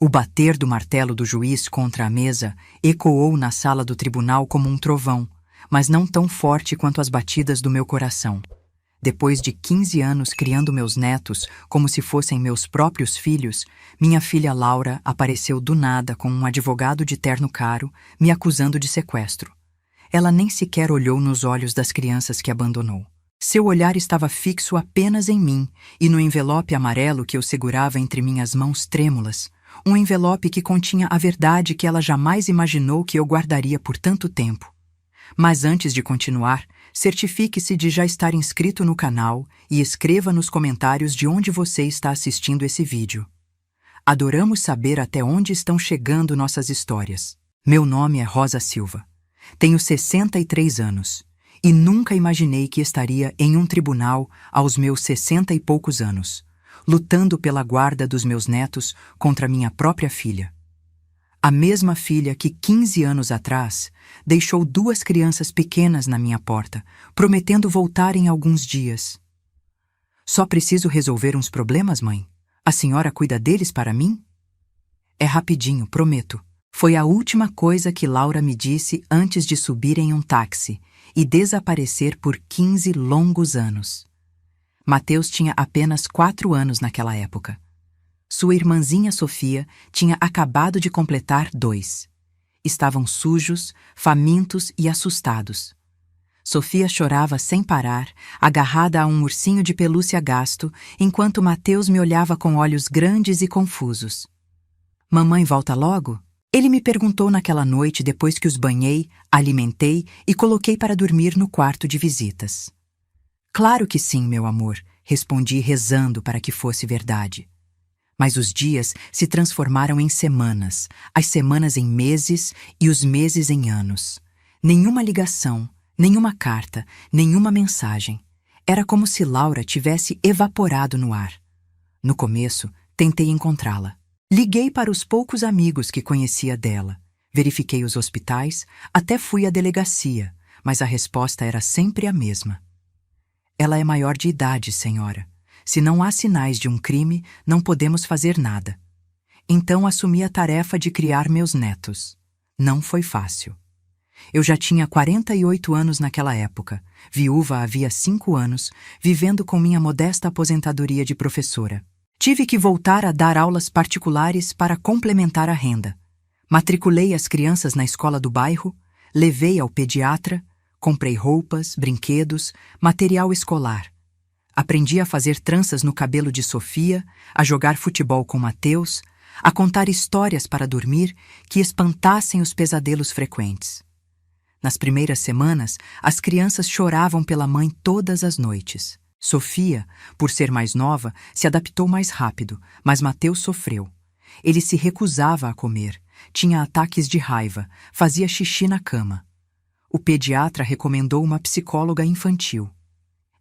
O bater do martelo do juiz contra a mesa ecoou na sala do tribunal como um trovão, mas não tão forte quanto as batidas do meu coração. Depois de 15 anos criando meus netos como se fossem meus próprios filhos, minha filha Laura apareceu do nada com um advogado de terno caro me acusando de sequestro. Ela nem sequer olhou nos olhos das crianças que abandonou. Seu olhar estava fixo apenas em mim e no envelope amarelo que eu segurava entre minhas mãos trêmulas, um envelope que continha a verdade que ela jamais imaginou que eu guardaria por tanto tempo. Mas antes de continuar, certifique-se de já estar inscrito no canal e escreva nos comentários de onde você está assistindo esse vídeo. Adoramos saber até onde estão chegando nossas histórias. Meu nome é Rosa Silva. Tenho 63 anos e nunca imaginei que estaria em um tribunal aos meus 60 e poucos anos, lutando pela guarda dos meus netos contra minha própria filha. A mesma filha que 15 anos atrás deixou 2 crianças pequenas na minha porta, prometendo voltar em alguns dias. Só preciso resolver uns problemas, mãe. A senhora cuida deles para mim? É rapidinho, prometo. Foi a última coisa que Laura me disse antes de subir em um táxi e desaparecer por 15 longos anos. Mateus tinha apenas 4 anos naquela época. Sua irmãzinha Sofia tinha acabado de completar 2. Estavam sujos, famintos e assustados. Sofia chorava sem parar, agarrada a um ursinho de pelúcia gasto, enquanto Mateus me olhava com olhos grandes e confusos. Mamãe volta logo? Ele me perguntou naquela noite depois que os banhei, alimentei e coloquei para dormir no quarto de visitas. Claro que sim, meu amor, respondi rezando para que fosse verdade. Mas os dias se transformaram em semanas, as semanas em meses e os meses em anos. Nenhuma ligação, nenhuma carta, nenhuma mensagem. Era como se Laura tivesse evaporado no ar. No começo, tentei encontrá-la. Liguei para os poucos amigos que conhecia dela. Verifiquei os hospitais, até fui à delegacia, mas a resposta era sempre a mesma. Ela é maior de idade, senhora. Se não há sinais de um crime, não podemos fazer nada. Então assumi a tarefa de criar meus netos. Não foi fácil. Eu já tinha 48 anos naquela época, viúva havia 5 anos, vivendo com minha modesta aposentadoria de professora. Tive que voltar a dar aulas particulares para complementar a renda. Matriculei as crianças na escola do bairro, levei ao pediatra, comprei roupas, brinquedos, material escolar. Aprendi a fazer tranças no cabelo de Sofia, a jogar futebol com Mateus, a contar histórias para dormir que espantassem os pesadelos frequentes. Nas primeiras semanas, as crianças choravam pela mãe todas as noites. Sofia, por ser mais nova, se adaptou mais rápido, mas Mateus sofreu. Ele se recusava a comer, tinha ataques de raiva, fazia xixi na cama. O pediatra recomendou uma psicóloga infantil.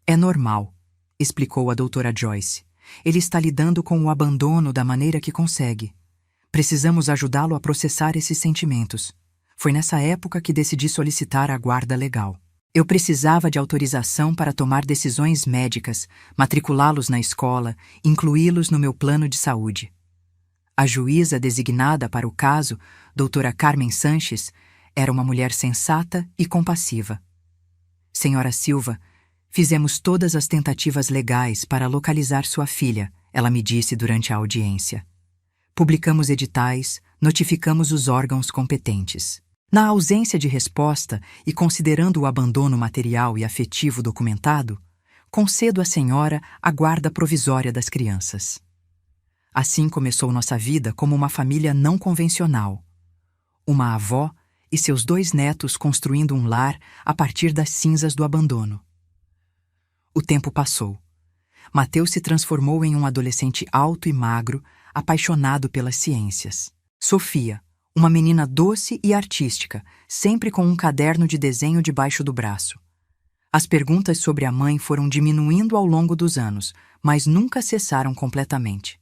É normal, explicou a doutora Joyce. Ele está lidando com o abandono da maneira que consegue. Precisamos ajudá-lo a processar esses sentimentos. Foi nessa época que decidi solicitar a guarda legal. Eu precisava de autorização para tomar decisões médicas, matriculá-los na escola, incluí-los no meu plano de saúde. A juíza designada para o caso, doutora Carmen Sanches, era uma mulher sensata e compassiva. Senhora Silva, fizemos todas as tentativas legais para localizar sua filha, ela me disse durante a audiência. Publicamos editais, notificamos os órgãos competentes. Na ausência de resposta e considerando o abandono material e afetivo documentado, concedo à senhora a guarda provisória das crianças. Assim começou nossa vida como uma família não convencional. Uma avó e seus 2 netos construindo um lar a partir das cinzas do abandono. O tempo passou. Mateus se transformou em um adolescente alto e magro, apaixonado pelas ciências. Sofia, uma menina doce e artística, sempre com um caderno de desenho debaixo do braço. As perguntas sobre a mãe foram diminuindo ao longo dos anos, mas nunca cessaram completamente.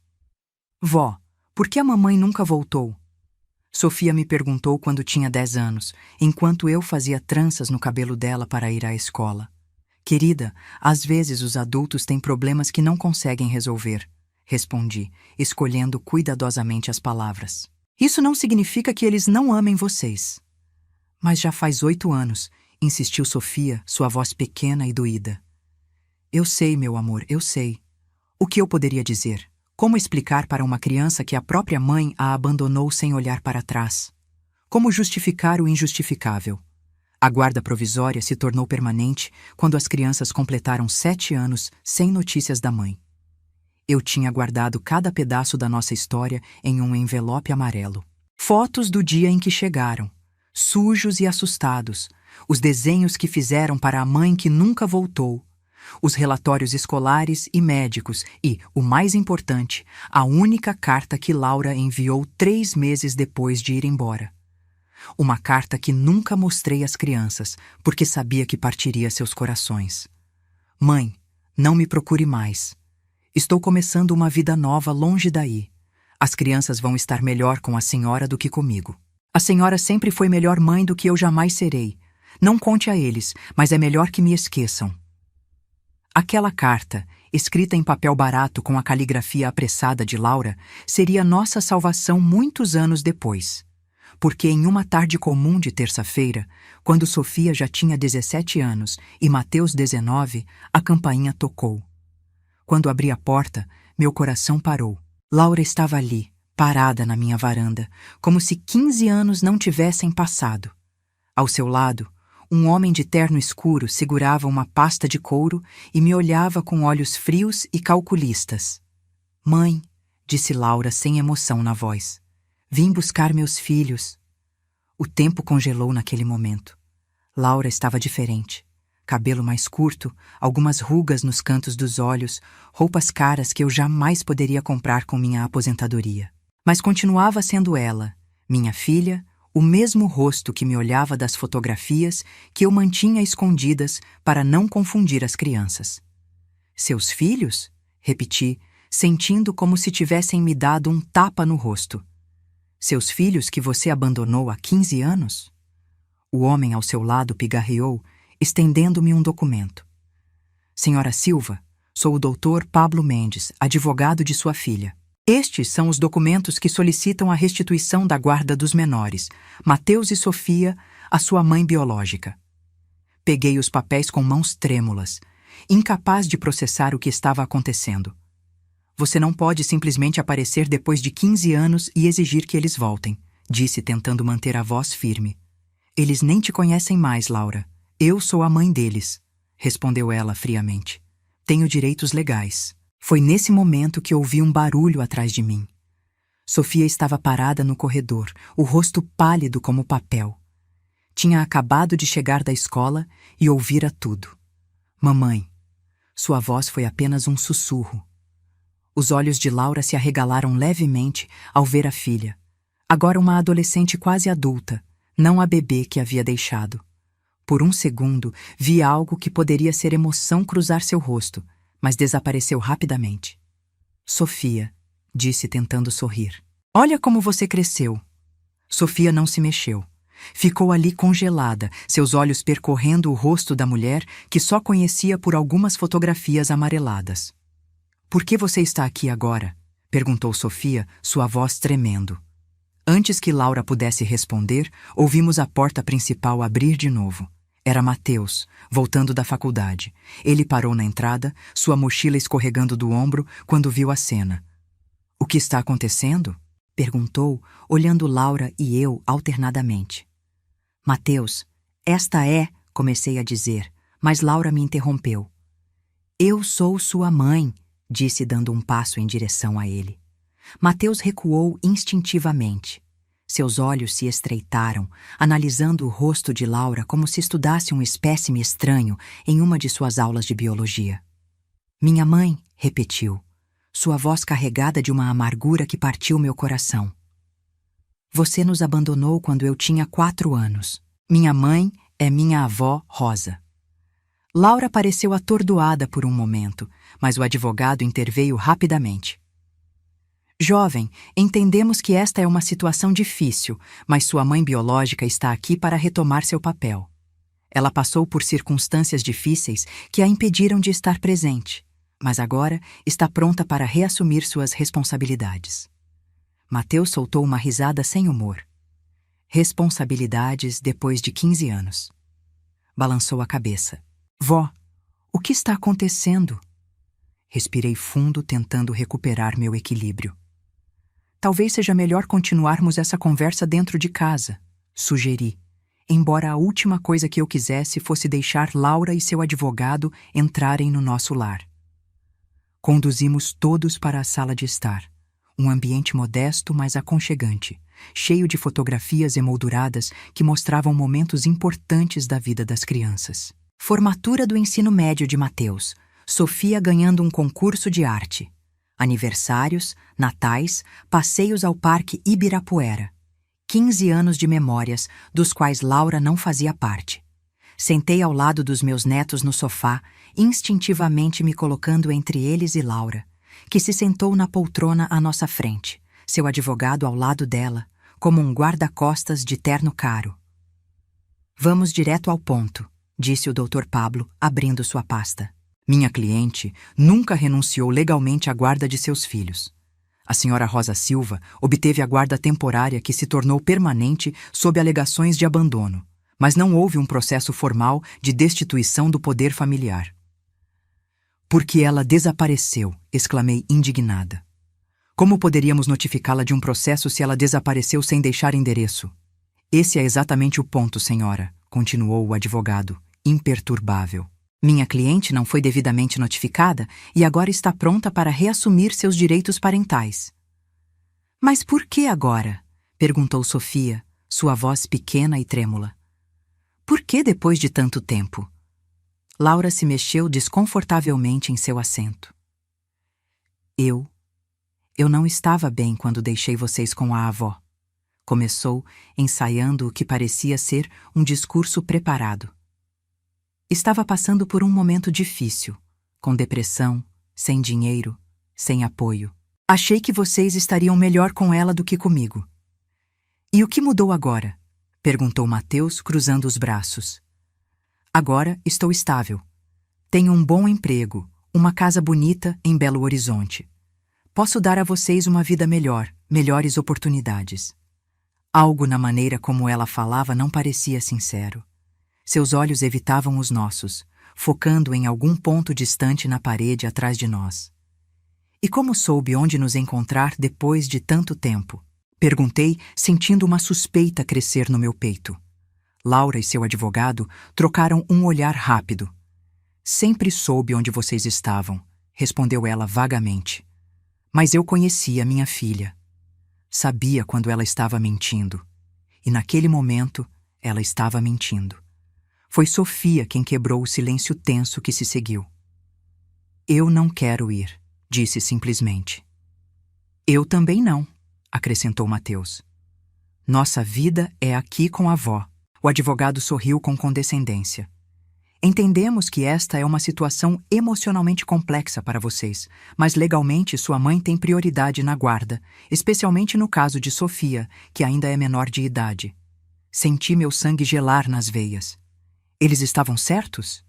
Vó, por que a mamãe nunca voltou? Sofia me perguntou quando tinha 10 anos, enquanto eu fazia tranças no cabelo dela para ir à escola. Querida, às vezes os adultos têm problemas que não conseguem resolver. respondi, escolhendo cuidadosamente as palavras. Isso não significa que eles não amem vocês. Mas já faz 8 anos, insistiu Sofia, sua voz pequena e doída. Eu sei, meu amor, eu sei. O que eu poderia dizer? Como explicar para uma criança que a própria mãe a abandonou sem olhar para trás? Como justificar o injustificável? A guarda provisória se tornou permanente quando as crianças completaram 7 anos sem notícias da mãe. Eu tinha guardado cada pedaço da nossa história em um envelope amarelo. Fotos do dia em que chegaram, sujos e assustados, os desenhos que fizeram para a mãe que nunca voltou, os relatórios escolares e médicos e, o mais importante, a única carta que Laura enviou 3 meses depois de ir embora. Uma carta que nunca mostrei às crianças, porque sabia que partiria seus corações. Mãe, não me procure mais. Estou começando uma vida nova longe daí. As crianças vão estar melhor com a senhora do que comigo. A senhora sempre foi melhor mãe do que eu jamais serei. Não conte a eles, mas é melhor que me esqueçam. Aquela carta, escrita em papel barato com a caligrafia apressada de Laura, seria nossa salvação muitos anos depois. Porque em uma tarde comum de terça-feira, quando Sofia já tinha 17 anos e Mateus 19, a campainha tocou. Quando abri a porta, meu coração parou. Laura estava ali, parada na minha varanda, como se 15 anos não tivessem passado. Ao seu lado, um homem de terno escuro segurava uma pasta de couro e me olhava com olhos frios e calculistas. Mãe, disse Laura sem emoção na voz, vim buscar meus filhos. O tempo congelou naquele momento. Laura estava diferente. Cabelo mais curto, algumas rugas nos cantos dos olhos, roupas caras que eu jamais poderia comprar com minha aposentadoria. Mas continuava sendo ela, minha filha, o mesmo rosto que me olhava das fotografias que eu mantinha escondidas para não confundir as crianças. Seus filhos? Repeti, sentindo como se tivessem me dado um tapa no rosto. Seus filhos que você abandonou há 15 anos? O homem ao seu lado pigarreou, estendendo-me um documento. Senhora Silva, sou o Dr. Pablo Mendes, advogado de sua filha. Estes são os documentos que solicitam a restituição da guarda dos menores, Mateus e Sofia, a sua mãe biológica. Peguei os papéis com mãos trêmulas, incapaz de processar o que estava acontecendo. Você não pode simplesmente aparecer depois de 15 anos e exigir que eles voltem, disse tentando manter a voz firme. Eles nem te conhecem mais, Laura. Eu sou a mãe deles, respondeu ela friamente. Tenho direitos legais. Foi nesse momento que ouvi um barulho atrás de mim. Sofia estava parada no corredor, o rosto pálido como papel. Tinha acabado de chegar da escola e ouvira tudo. Mamãe. Sua voz foi apenas um sussurro. Os olhos de Laura se arregalaram levemente ao ver a filha. Agora uma adolescente quase adulta, não a bebê que havia deixado. Por um segundo, vi algo que poderia ser emoção cruzar seu rosto, mas desapareceu rapidamente. Sofia, disse tentando sorrir. Olha como você cresceu. Sofia não se mexeu. Ficou ali congelada, seus olhos percorrendo o rosto da mulher que só conhecia por algumas fotografias amareladas. Por que você está aqui agora? Perguntou Sofia, sua voz tremendo. Antes que Laura pudesse responder, ouvimos a porta principal abrir de novo. Era Mateus, voltando da faculdade. Ele parou na entrada, sua mochila escorregando do ombro quando viu a cena. O que está acontecendo? Perguntou, olhando Laura e eu alternadamente. Mateus, esta é, comecei a dizer, mas Laura me interrompeu. Eu sou sua mãe, disse dando um passo em direção a ele. Mateus recuou instintivamente. Seus olhos se estreitaram, analisando o rosto de Laura como se estudasse um espécime estranho em uma de suas aulas de biologia. Minha mãe, repetiu, sua voz carregada de uma amargura que partiu meu coração. Você nos abandonou quando eu tinha 4 anos. Minha mãe é minha avó Rosa. Laura pareceu atordoada por um momento, mas o advogado interveio rapidamente. Jovem, entendemos que esta é uma situação difícil, mas sua mãe biológica está aqui para retomar seu papel. Ela passou por circunstâncias difíceis que a impediram de estar presente. mas agora está pronta para reassumir suas responsabilidades. Mateus soltou uma risada sem humor. Responsabilidades depois de 15 anos. Balançou a cabeça. Vó, o que está acontecendo? Respirei fundo, tentando recuperar meu equilíbrio. Talvez seja melhor continuarmos essa conversa dentro de casa, sugeri, embora a última coisa que eu quisesse fosse deixar Laura e seu advogado entrarem no nosso lar. Conduzimos todos para a sala de estar, um ambiente modesto, mas aconchegante, cheio de fotografias emolduradas que mostravam momentos importantes da vida das crianças. Formatura do ensino médio de Mateus, Sofia ganhando um concurso de arte. Aniversários, natais, passeios ao Parque Ibirapuera. 15 anos de memórias, dos quais Laura não fazia parte. Sentei ao lado dos meus netos no sofá, instintivamente me colocando entre eles e Laura, que se sentou na poltrona à nossa frente, seu advogado ao lado dela, como um guarda-costas de terno caro. Vamos direto ao ponto, disse o Dr. Pablo, abrindo sua pasta. Minha cliente nunca renunciou legalmente à guarda de seus filhos. A senhora Rosa Silva obteve a guarda temporária que se tornou permanente sob alegações de abandono, mas não houve um processo formal de destituição do poder familiar. Porque ela desapareceu, exclamei indignada. Como poderíamos notificá-la de um processo se ela desapareceu sem deixar endereço? Esse é exatamente o ponto, senhora, continuou o advogado, imperturbável. Minha cliente não foi devidamente notificada e agora está pronta para reassumir seus direitos parentais. Mas por que agora? Perguntou Sofia, sua voz pequena e trêmula. Por que depois de tanto tempo? Laura se mexeu desconfortavelmente em seu assento. Eu não estava bem quando deixei vocês com a avó. Começou, ensaiando o que parecia ser um discurso preparado. Estava passando por um momento difícil, com depressão, sem dinheiro, sem apoio. Achei que vocês estariam melhor com ela do que comigo. E o que mudou agora? Perguntou Mateus, cruzando os braços. Agora estou estável. Tenho um bom emprego, uma casa bonita em Belo Horizonte. Posso dar a vocês uma vida melhor, melhores oportunidades. Algo na maneira como ela falava não parecia sincero. Seus olhos evitavam os nossos, focando em algum ponto distante na parede atrás de nós. E como soube onde nos encontrar depois de tanto tempo? Perguntei, sentindo uma suspeita crescer no meu peito. Laura e seu advogado trocaram um olhar rápido. Sempre soube onde vocês estavam, respondeu ela vagamente. Mas eu conhecia minha filha. Sabia quando ela estava mentindo. E naquele momento, ela estava mentindo. Foi Sofia quem quebrou o silêncio tenso que se seguiu. Eu não quero ir, disse simplesmente. Eu também não, acrescentou Mateus. Nossa vida é aqui com a avó. O advogado sorriu com condescendência. Entendemos que esta é uma situação emocionalmente complexa para vocês, mas legalmente sua mãe tem prioridade na guarda, especialmente no caso de Sofia, que ainda é menor de idade. Senti meu sangue gelar nas veias. Eles estavam certos?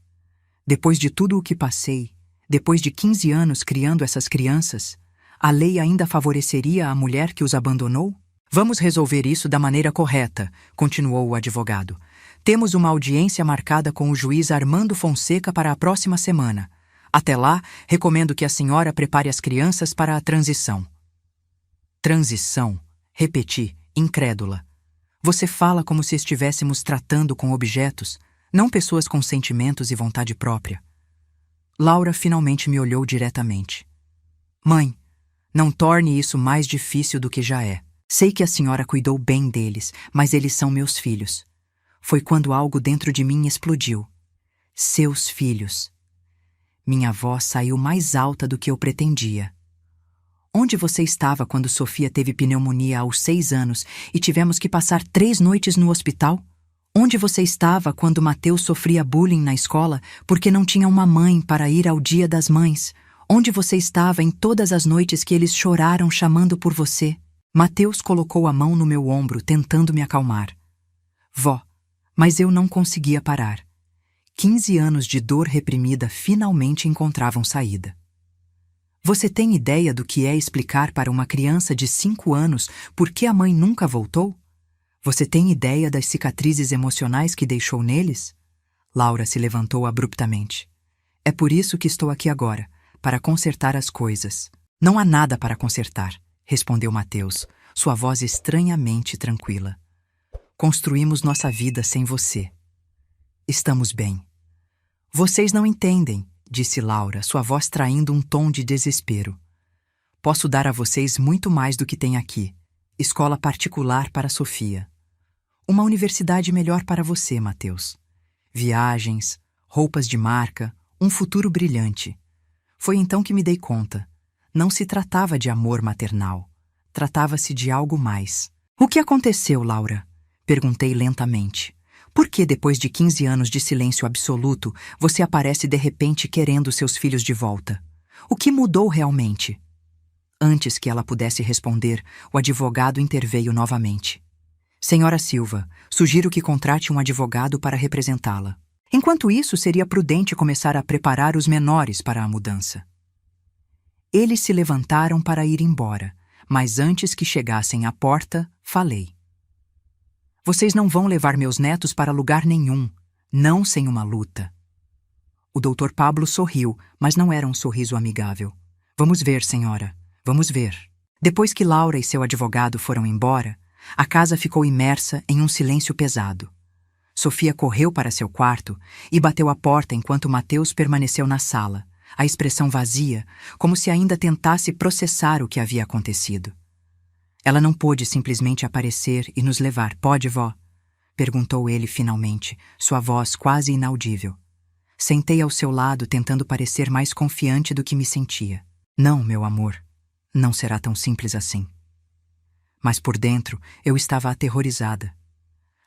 Depois de tudo o que passei, depois de 15 anos criando essas crianças, a lei ainda favoreceria a mulher que os abandonou? Vamos resolver isso da maneira correta, continuou o advogado. Temos uma audiência marcada com o juiz Armando Fonseca para a próxima semana. Até lá, recomendo que a senhora prepare as crianças para a transição. Transição? Repeti, incrédula. Você fala como se estivéssemos tratando com objetos, não pessoas com sentimentos e vontade própria. Laura finalmente me olhou diretamente. Mãe, não torne isso mais difícil do que já é. Sei que a senhora cuidou bem deles, mas eles são meus filhos. Foi quando algo dentro de mim explodiu. Seus filhos. Minha voz saiu mais alta do que eu pretendia. Onde você estava quando Sofia teve pneumonia aos 6 anos e tivemos que passar 3 noites no hospital? Onde você estava quando Mateus sofria bullying na escola porque não tinha uma mãe para ir ao Dia das Mães? Onde você estava em todas as noites que eles choraram chamando por você? Mateus colocou a mão no meu ombro, tentando me acalmar. Vó, mas eu não conseguia parar. 15 anos de dor reprimida finalmente encontravam saída. Você tem ideia do que é explicar para uma criança de 5 anos por que a mãe nunca voltou? Você tem ideia das cicatrizes emocionais que deixou neles? Laura se levantou abruptamente. É por isso que estou aqui agora, para consertar as coisas. Não há nada para consertar, respondeu Mateus, sua voz estranhamente tranquila. Construímos nossa vida sem você. Estamos bem. Vocês não entendem, disse Laura, sua voz traindo um tom de desespero. Posso dar a vocês muito mais do que tem aqui. Escola particular para Sofia. Uma universidade melhor para você, Mateus. Viagens, roupas de marca, um futuro brilhante. Foi então que me dei conta. Não se tratava de amor maternal. Tratava-se de algo mais. O que aconteceu, Laura? Perguntei lentamente. Por que, depois de 15 anos de silêncio absoluto, você aparece de repente querendo seus filhos de volta? O que mudou realmente? Antes que ela pudesse responder, o advogado interveio novamente. Senhora Silva, sugiro que contrate um advogado para representá-la. Enquanto isso, seria prudente começar a preparar os menores para a mudança. Eles se levantaram para ir embora, mas antes que chegassem à porta, falei. Vocês não vão levar meus netos para lugar nenhum, não sem uma luta. O Dr. Pablo sorriu, mas não era um sorriso amigável. Vamos ver, senhora, vamos ver. Depois que Laura e seu advogado foram embora, a casa ficou imersa em um silêncio pesado. Sofia correu para seu quarto e bateu a porta enquanto Mateus permaneceu na sala, a expressão vazia, como se ainda tentasse processar o que havia acontecido. Ela não pôde simplesmente aparecer e nos levar, pode, vó? Perguntou ele finalmente, sua voz quase inaudível. Sentei ao seu lado tentando parecer mais confiante do que me sentia. Não, meu amor, não será tão simples assim. Mas por dentro eu estava aterrorizada.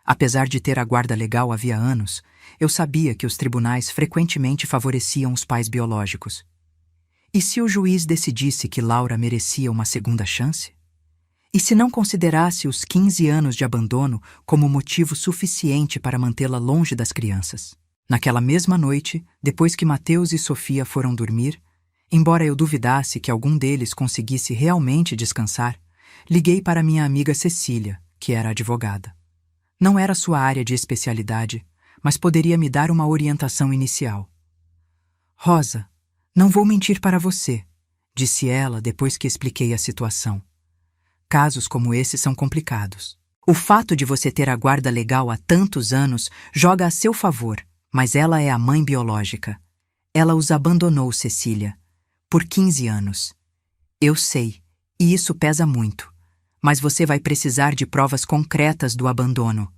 Apesar de ter a guarda legal havia anos, eu sabia que os tribunais frequentemente favoreciam os pais biológicos. E se o juiz decidisse que Laura merecia uma segunda chance? E se não considerasse os 15 anos de abandono como motivo suficiente para mantê-la longe das crianças? Naquela mesma noite, depois que Mateus e Sofia foram dormir, embora eu duvidasse que algum deles conseguisse realmente descansar, liguei para minha amiga Cecília, que era advogada. Não era sua área de especialidade, mas poderia me dar uma orientação inicial. Rosa, não vou mentir para você, disse ela depois que expliquei a situação. Casos como esse são complicados. O fato de você ter a guarda legal há tantos anos joga a seu favor, mas ela é a mãe biológica. Ela os abandonou, Cecília, por 15 anos. Eu sei, e isso pesa muito. Mas você vai precisar de provas concretas do abandono.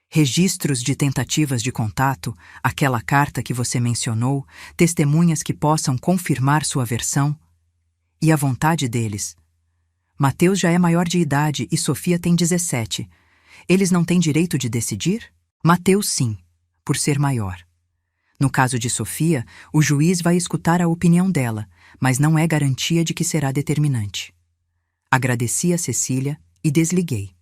Registros de tentativas de contato, aquela carta que você mencionou, testemunhas que possam confirmar sua versão. E a vontade deles. Mateus já é maior de idade e Sofia tem 17. Eles não têm direito de decidir? Mateus sim, por ser maior. No caso de Sofia, o juiz vai escutar a opinião dela, mas não é garantia de que será determinante. Agradeci a Cecília e desliguei.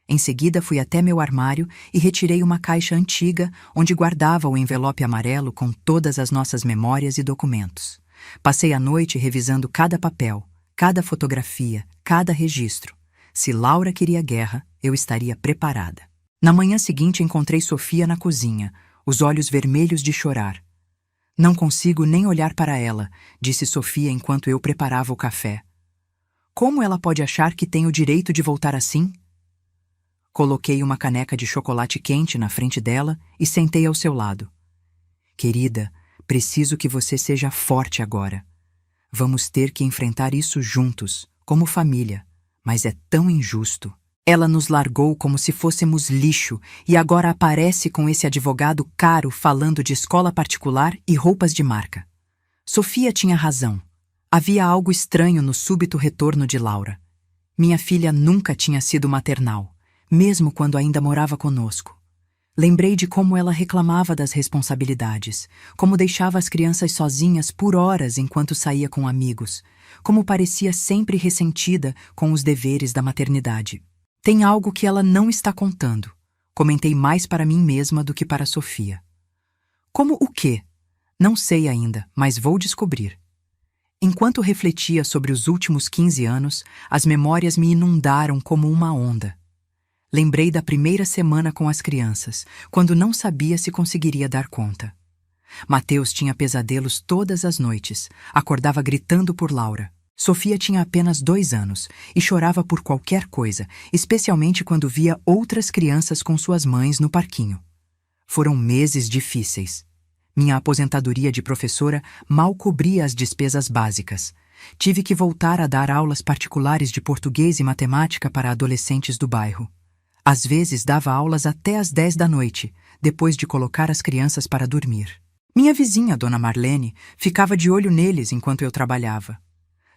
Em seguida fui até meu armário e retirei uma caixa antiga onde guardava o envelope amarelo com todas as nossas memórias e documentos. Passei a noite revisando cada papel, cada fotografia, cada registro. Se Laura queria guerra, eu estaria preparada. Na manhã seguinte encontrei Sofia na cozinha, os olhos vermelhos de chorar. Não consigo nem olhar para ela, disse Sofia enquanto eu preparava o café. Como ela pode achar que tem o direito de voltar assim? Coloquei uma caneca de chocolate quente na frente dela e sentei ao seu lado. Querida, preciso que você seja forte agora. Vamos ter que enfrentar isso juntos, como família, mas é tão injusto. Ela nos largou como se fôssemos lixo e agora aparece com esse advogado caro falando de escola particular e roupas de marca. Sofia tinha razão. Havia algo estranho no súbito retorno de Laura. Minha filha nunca tinha sido maternal, mesmo quando ainda morava conosco. Lembrei de como ela reclamava das responsabilidades, como deixava as crianças sozinhas por horas enquanto saía com amigos, como parecia sempre ressentida com os deveres da maternidade. Tem algo que ela não está contando. Comentei mais para mim mesma do que para Sofia. Como o quê? Não sei ainda, mas vou descobrir. Enquanto refletia sobre os últimos 15 anos, as memórias me inundaram como uma onda. Lembrei da primeira semana com as crianças, quando não sabia se conseguiria dar conta. Mateus tinha pesadelos todas as noites, acordava gritando por Laura. Sofia tinha apenas 2 anos e chorava por qualquer coisa, especialmente quando via outras crianças com suas mães no parquinho. Foram meses difíceis. Minha aposentadoria de professora mal cobria as despesas básicas. Tive que voltar a dar aulas particulares de português e matemática para adolescentes do bairro. Às vezes dava aulas até às 10 da noite, depois de colocar as crianças para dormir. Minha vizinha, Dona Marlene, ficava de olho neles enquanto eu trabalhava.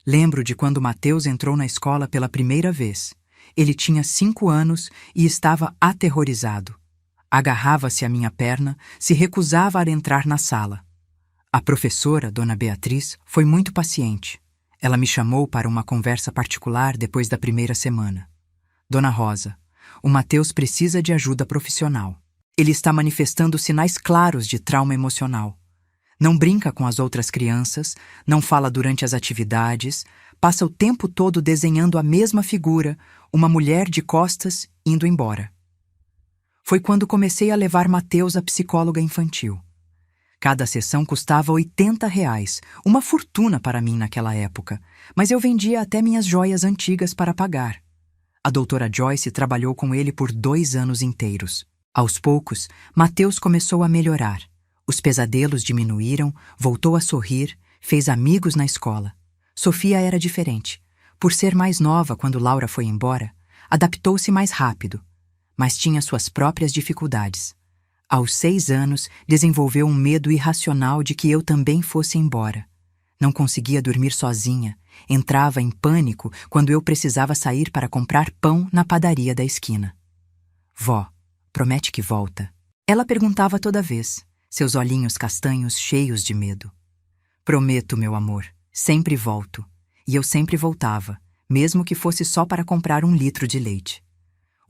Lembro de quando Mateus entrou na escola pela primeira vez. Ele tinha 5 anos e estava aterrorizado. Agarrava-se à minha perna, se recusava a entrar na sala. A professora, Dona Beatriz, foi muito paciente. Ela me chamou para uma conversa particular depois da primeira semana. Dona Rosa, o Mateus precisa de ajuda profissional. Ele está manifestando sinais claros de trauma emocional. Não brinca com as outras crianças, não fala durante as atividades, passa o tempo todo desenhando a mesma figura, uma mulher de costas, indo embora. Foi quando comecei a levar Mateus à psicóloga infantil. Cada sessão custava R$ 80, uma fortuna para mim naquela época, mas eu vendia até minhas joias antigas para pagar. A doutora Joyce trabalhou com ele por 2 anos inteiros. Aos poucos, Mateus começou a melhorar. Os pesadelos diminuíram, voltou a sorrir, fez amigos na escola. Sofia era diferente. Por ser mais nova quando Laura foi embora, adaptou-se mais rápido, mas tinha suas próprias dificuldades. Aos 6 anos, desenvolveu um medo irracional de que eu também fosse embora. Não conseguia dormir sozinha, entrava em pânico quando eu precisava sair para comprar pão na padaria da esquina. Vó, promete que volta? Ela perguntava toda vez, seus olhinhos castanhos cheios de medo. Prometo, meu amor, sempre volto. E eu sempre voltava, mesmo que fosse só para comprar 1 litro de leite.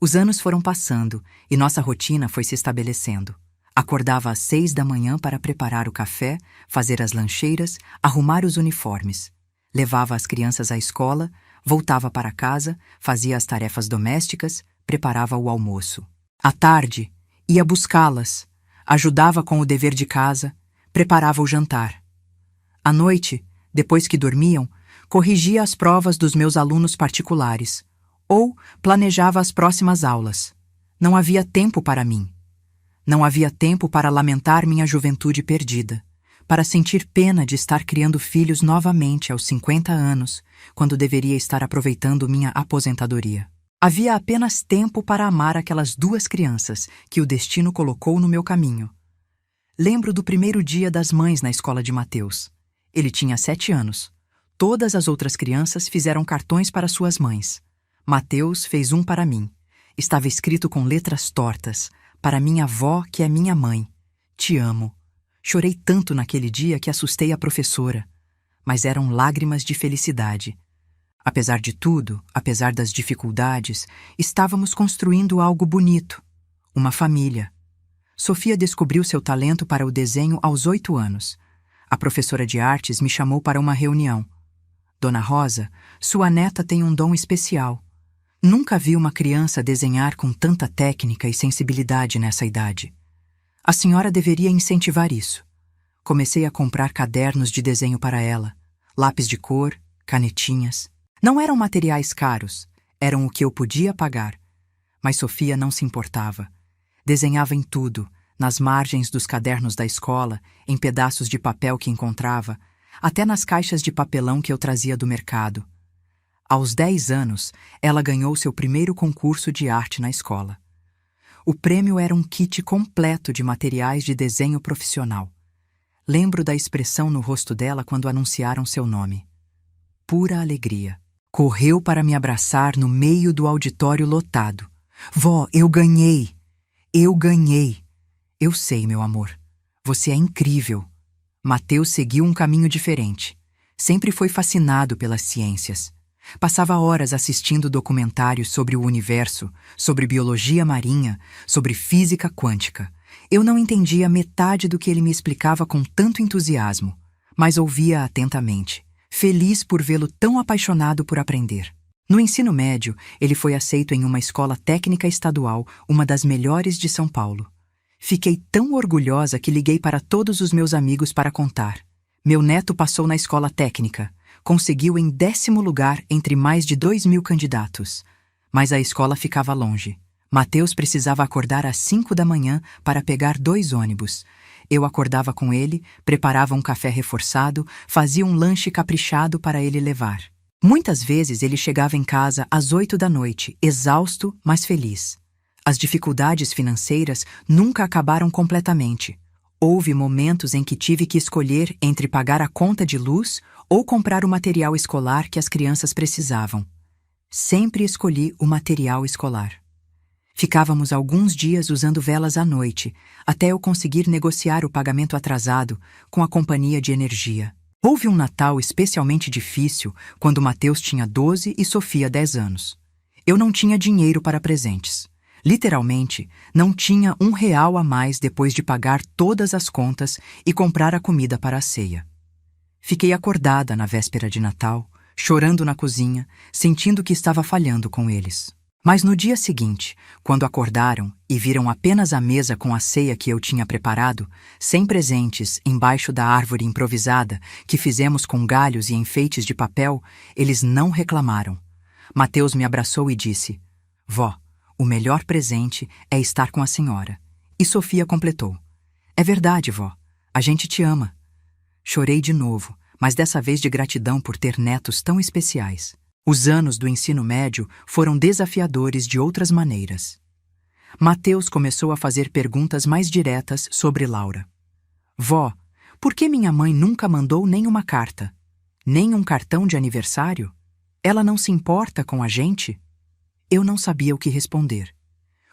Os anos foram passando e nossa rotina foi se estabelecendo. Acordava às 6 da manhã para preparar o café, fazer as lancheiras, arrumar os uniformes. Levava as crianças à escola, voltava para casa, fazia as tarefas domésticas, preparava o almoço. À tarde, ia buscá-las, ajudava com o dever de casa, preparava o jantar. À noite, depois que dormiam, corrigia as provas dos meus alunos particulares ou planejava as próximas aulas. Não havia tempo para mim. Não havia tempo para lamentar minha juventude perdida, para sentir pena de estar criando filhos novamente aos 50 anos, quando deveria estar aproveitando minha aposentadoria. Havia apenas tempo para amar aquelas 2 crianças que o destino colocou no meu caminho. Lembro do primeiro dia das mães na escola de Mateus. Ele tinha 7 anos. Todas as outras crianças fizeram cartões para suas mães. Mateus fez um para mim. Estava escrito com letras tortas, para minha avó, que é minha mãe. Te amo. Chorei tanto naquele dia que assustei a professora. Mas eram lágrimas de felicidade. Apesar de tudo, apesar das dificuldades, estávamos construindo algo bonito. Uma família. Sofia descobriu seu talento para o desenho aos 8 anos. A professora de artes me chamou para uma reunião. Dona Rosa, sua neta tem um dom especial. Nunca vi uma criança desenhar com tanta técnica e sensibilidade nessa idade. A senhora deveria incentivar isso. Comecei a comprar cadernos de desenho para ela, lápis de cor, canetinhas. Não eram materiais caros, eram o que eu podia pagar. Mas Sofia não se importava. Desenhava em tudo, nas margens dos cadernos da escola, em pedaços de papel que encontrava, até nas caixas de papelão que eu trazia do mercado. Aos 10 anos, ela ganhou seu primeiro concurso de arte na escola. O prêmio era um kit completo de materiais de desenho profissional. Lembro da expressão no rosto dela quando anunciaram seu nome. Pura alegria. Correu para me abraçar no meio do auditório lotado. Vó, eu ganhei! Eu ganhei! Eu sei, meu amor. Você é incrível. Mateus seguiu um caminho diferente. Sempre foi fascinado pelas ciências. Passava horas assistindo documentários sobre o universo, sobre biologia marinha, sobre física quântica. Eu não entendia metade do que ele me explicava com tanto entusiasmo, mas ouvia atentamente. feliz por vê-lo tão apaixonado por aprender. No ensino médio, ele foi aceito em uma escola técnica estadual, uma das melhores de São Paulo. Fiquei tão orgulhosa que liguei para todos os meus amigos para contar. Meu neto passou na escola técnica. Conseguiu em 10º lugar entre mais de 2.000 candidatos. Mas a escola ficava longe. Mateus precisava acordar às 5 da manhã para pegar 2 ônibus. Eu acordava com ele, preparava um café reforçado, fazia um lanche caprichado para ele levar. Muitas vezes ele chegava em casa às 8 da noite, exausto, mas feliz. As dificuldades financeiras nunca acabaram completamente. Houve momentos em que tive que escolher entre pagar a conta de luz ou comprar o material escolar que as crianças precisavam. Sempre escolhi o material escolar. Ficávamos alguns dias usando velas à noite, até eu conseguir negociar o pagamento atrasado com a companhia de energia. Houve um Natal especialmente difícil quando Mateus tinha 12 e Sofia 10 anos. Eu não tinha dinheiro para presentes. Literalmente, não tinha R$ 1 a mais depois de pagar todas as contas e comprar a comida para a ceia. Fiquei acordada na véspera de Natal, chorando na cozinha, sentindo que estava falhando com eles. Mas no dia seguinte, quando acordaram e viram apenas a mesa com a ceia que eu tinha preparado, sem presentes, embaixo da árvore improvisada, que fizemos com galhos e enfeites de papel, eles não reclamaram. Mateus me abraçou e disse: "Vó, o melhor presente é estar com a senhora." E Sofia completou: "É verdade, vó. A gente te ama." Chorei de novo, mas dessa vez de gratidão por ter netos tão especiais. Os anos do ensino médio foram desafiadores de outras maneiras. Mateus começou a fazer perguntas mais diretas sobre Laura. "Vó, por que minha mãe nunca mandou nem uma carta? Nem um cartão de aniversário? Ela não se importa com a gente?" Eu não sabia o que responder.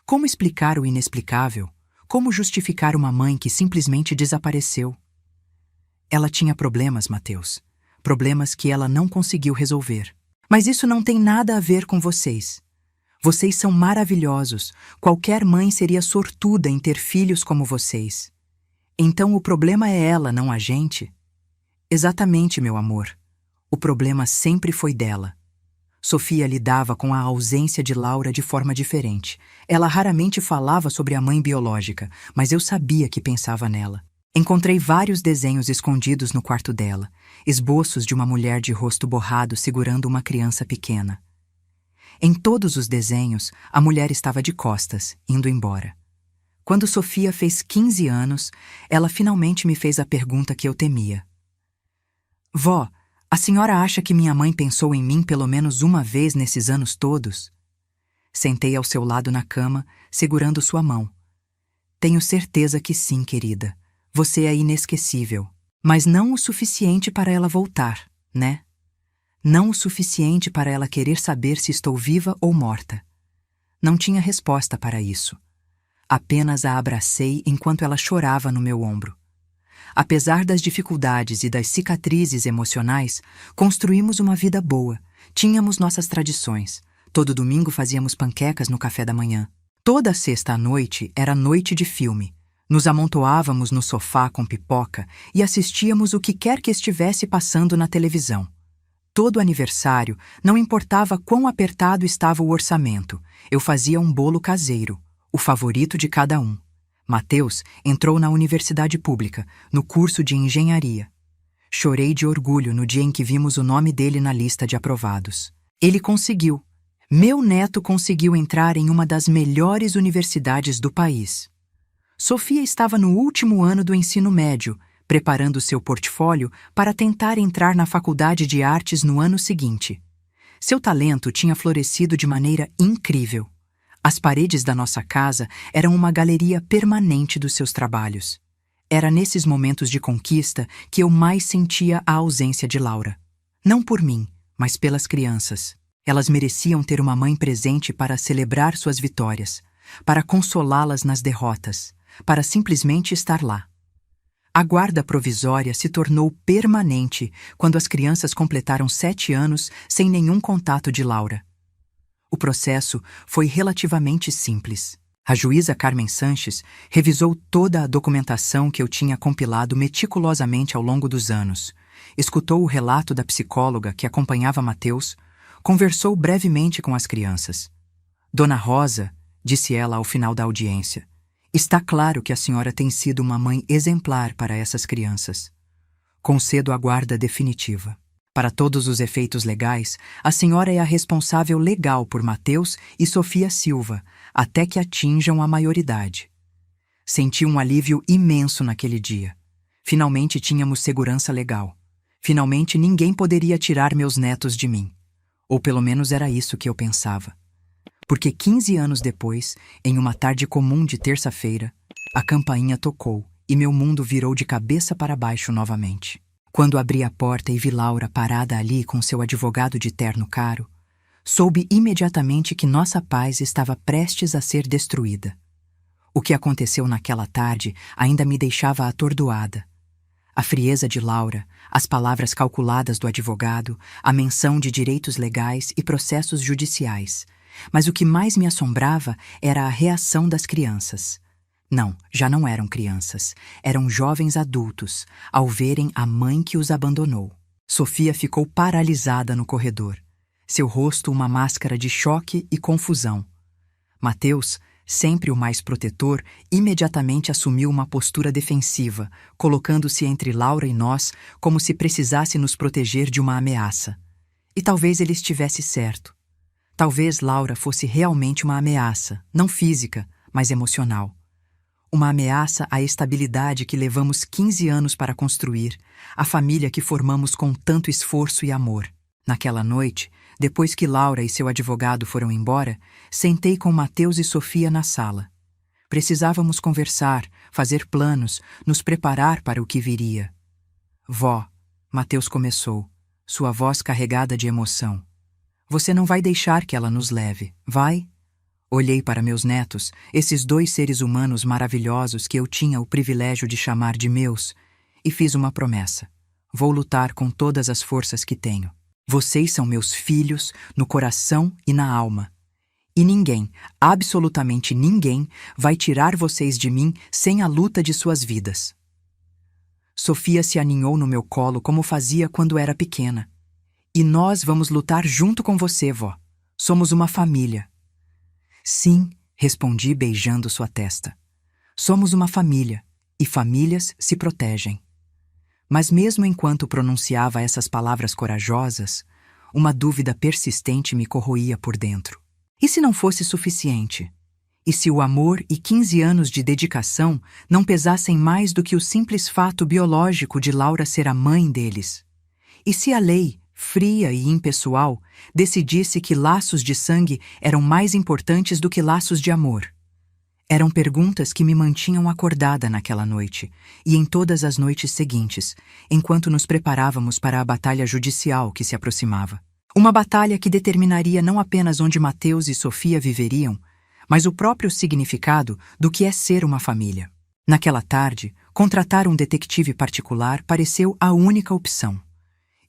Como explicar o inexplicável? Como justificar uma mãe que simplesmente desapareceu? Ela tinha problemas, Mateus. Problemas que ela não conseguiu resolver. Mas isso não tem nada a ver com vocês. Vocês são maravilhosos. Qualquer mãe seria sortuda em ter filhos como vocês. Então o problema é ela, não a gente? Exatamente, meu amor. O problema sempre foi dela. Sofia lidava com a ausência de Laura de forma diferente. Ela raramente falava sobre a mãe biológica, mas eu sabia que pensava nela. Encontrei vários desenhos escondidos no quarto dela, esboços de uma mulher de rosto borrado segurando uma criança pequena. Em todos os desenhos, a mulher estava de costas, indo embora. Quando Sofia fez 15 anos, ela finalmente me fez a pergunta que eu temia. "Vó, a senhora acha que minha mãe pensou em mim pelo menos uma vez nesses anos todos?" Sentei ao seu lado na cama, segurando sua mão. "Tenho certeza que sim, querida. Você é inesquecível. Mas não o suficiente para ela voltar, né? Não o suficiente para ela querer saber se estou viva ou morta." Não tinha resposta para isso. Apenas a abracei enquanto ela chorava no meu ombro. Apesar das dificuldades e das cicatrizes emocionais, construímos uma vida boa. Tínhamos nossas tradições. Todo domingo fazíamos panquecas no café da manhã. Toda sexta à noite era noite de filme. Nos amontoávamos no sofá com pipoca e assistíamos o que quer que estivesse passando na televisão. Todo aniversário, não importava quão apertado estava o orçamento, eu fazia um bolo caseiro, o favorito de cada um. Mateus entrou na universidade pública, no curso de engenharia. Chorei de orgulho no dia em que vimos o nome dele na lista de aprovados. Ele conseguiu. Meu neto conseguiu entrar em uma das melhores universidades do país. Sofia estava no último ano do ensino médio, preparando seu portfólio para tentar entrar na faculdade de artes no ano seguinte. Seu talento tinha florescido de maneira incrível. As paredes da nossa casa eram uma galeria permanente dos seus trabalhos. Era nesses momentos de conquista que eu mais sentia a ausência de Laura. Não por mim, mas pelas crianças. Elas mereciam ter uma mãe presente para celebrar suas vitórias, para consolá-las nas derrotas, para simplesmente estar lá. A guarda provisória se tornou permanente quando as crianças completaram 7 anos sem nenhum contato de Laura. O processo foi relativamente simples. A juíza Carmen Sanches revisou toda a documentação que eu tinha compilado meticulosamente ao longo dos anos, escutou o relato da psicóloga que acompanhava Mateus, conversou brevemente com as crianças. Dona Rosa, disse ela ao final da audiência, está claro que a senhora tem sido uma mãe exemplar para essas crianças. Concedo a guarda definitiva. Para todos os efeitos legais, a senhora é a responsável legal por Mateus e Sofia Silva, até que atinjam a maioridade. Senti um alívio imenso naquele dia. Finalmente tínhamos segurança legal. Finalmente ninguém poderia tirar meus netos de mim. Ou pelo menos era isso que eu pensava. Porque 15 anos depois, em uma tarde comum de terça-feira, a campainha tocou e meu mundo virou de cabeça para baixo novamente. Quando abri a porta e vi Laura parada ali com seu advogado de terno caro, soube imediatamente que nossa paz estava prestes a ser destruída. O que aconteceu naquela tarde ainda me deixava atordoada. A frieza de Laura, as palavras calculadas do advogado, a menção de direitos legais e processos judiciais. Mas o que mais me assombrava era a reação das crianças. Não, já não eram crianças, eram jovens adultos, ao verem a mãe que os abandonou. Sofia ficou paralisada no corredor, seu rosto uma máscara de choque e confusão. Mateus, sempre o mais protetor, imediatamente assumiu uma postura defensiva, colocando-se entre Laura e nós como se precisasse nos proteger de uma ameaça. E talvez ele estivesse certo. Talvez Laura fosse realmente uma ameaça, não física, mas emocional. Uma ameaça à estabilidade que levamos 15 anos para construir, a família que formamos com tanto esforço e amor. Naquela noite, depois que Laura e seu advogado foram embora, sentei com Mateus e Sofia na sala. Precisávamos conversar, fazer planos, nos preparar para o que viria. Vó, Mateus começou, sua voz carregada de emoção. Você não vai deixar que ela nos leve, vai? Olhei para meus netos, esses 2 seres humanos maravilhosos que eu tinha o privilégio de chamar de meus, e fiz uma promessa. Vou lutar com todas as forças que tenho. Vocês são meus filhos no coração e na alma. E ninguém, absolutamente ninguém, vai tirar vocês de mim sem a luta de suas vidas. Sofia se aninhou no meu colo como fazia quando era pequena. E nós vamos lutar junto com você, vó. Somos uma família. Sim, respondi beijando sua testa. Somos uma família, e famílias se protegem. Mas mesmo enquanto pronunciava essas palavras corajosas, uma dúvida persistente me corroía por dentro. E se não fosse suficiente? E se o amor e 15 anos de dedicação não pesassem mais do que o simples fato biológico de Laura ser a mãe deles? E se a lei, fria e impessoal, decidisse que laços de sangue eram mais importantes do que laços de amor? Eram perguntas que me mantinham acordada naquela noite e em todas as noites seguintes, enquanto nos preparávamos para a batalha judicial que se aproximava. Uma batalha que determinaria não apenas onde Mateus e Sofia viveriam, mas o próprio significado do que é ser uma família. Naquela tarde, contratar um detetive particular pareceu a única opção.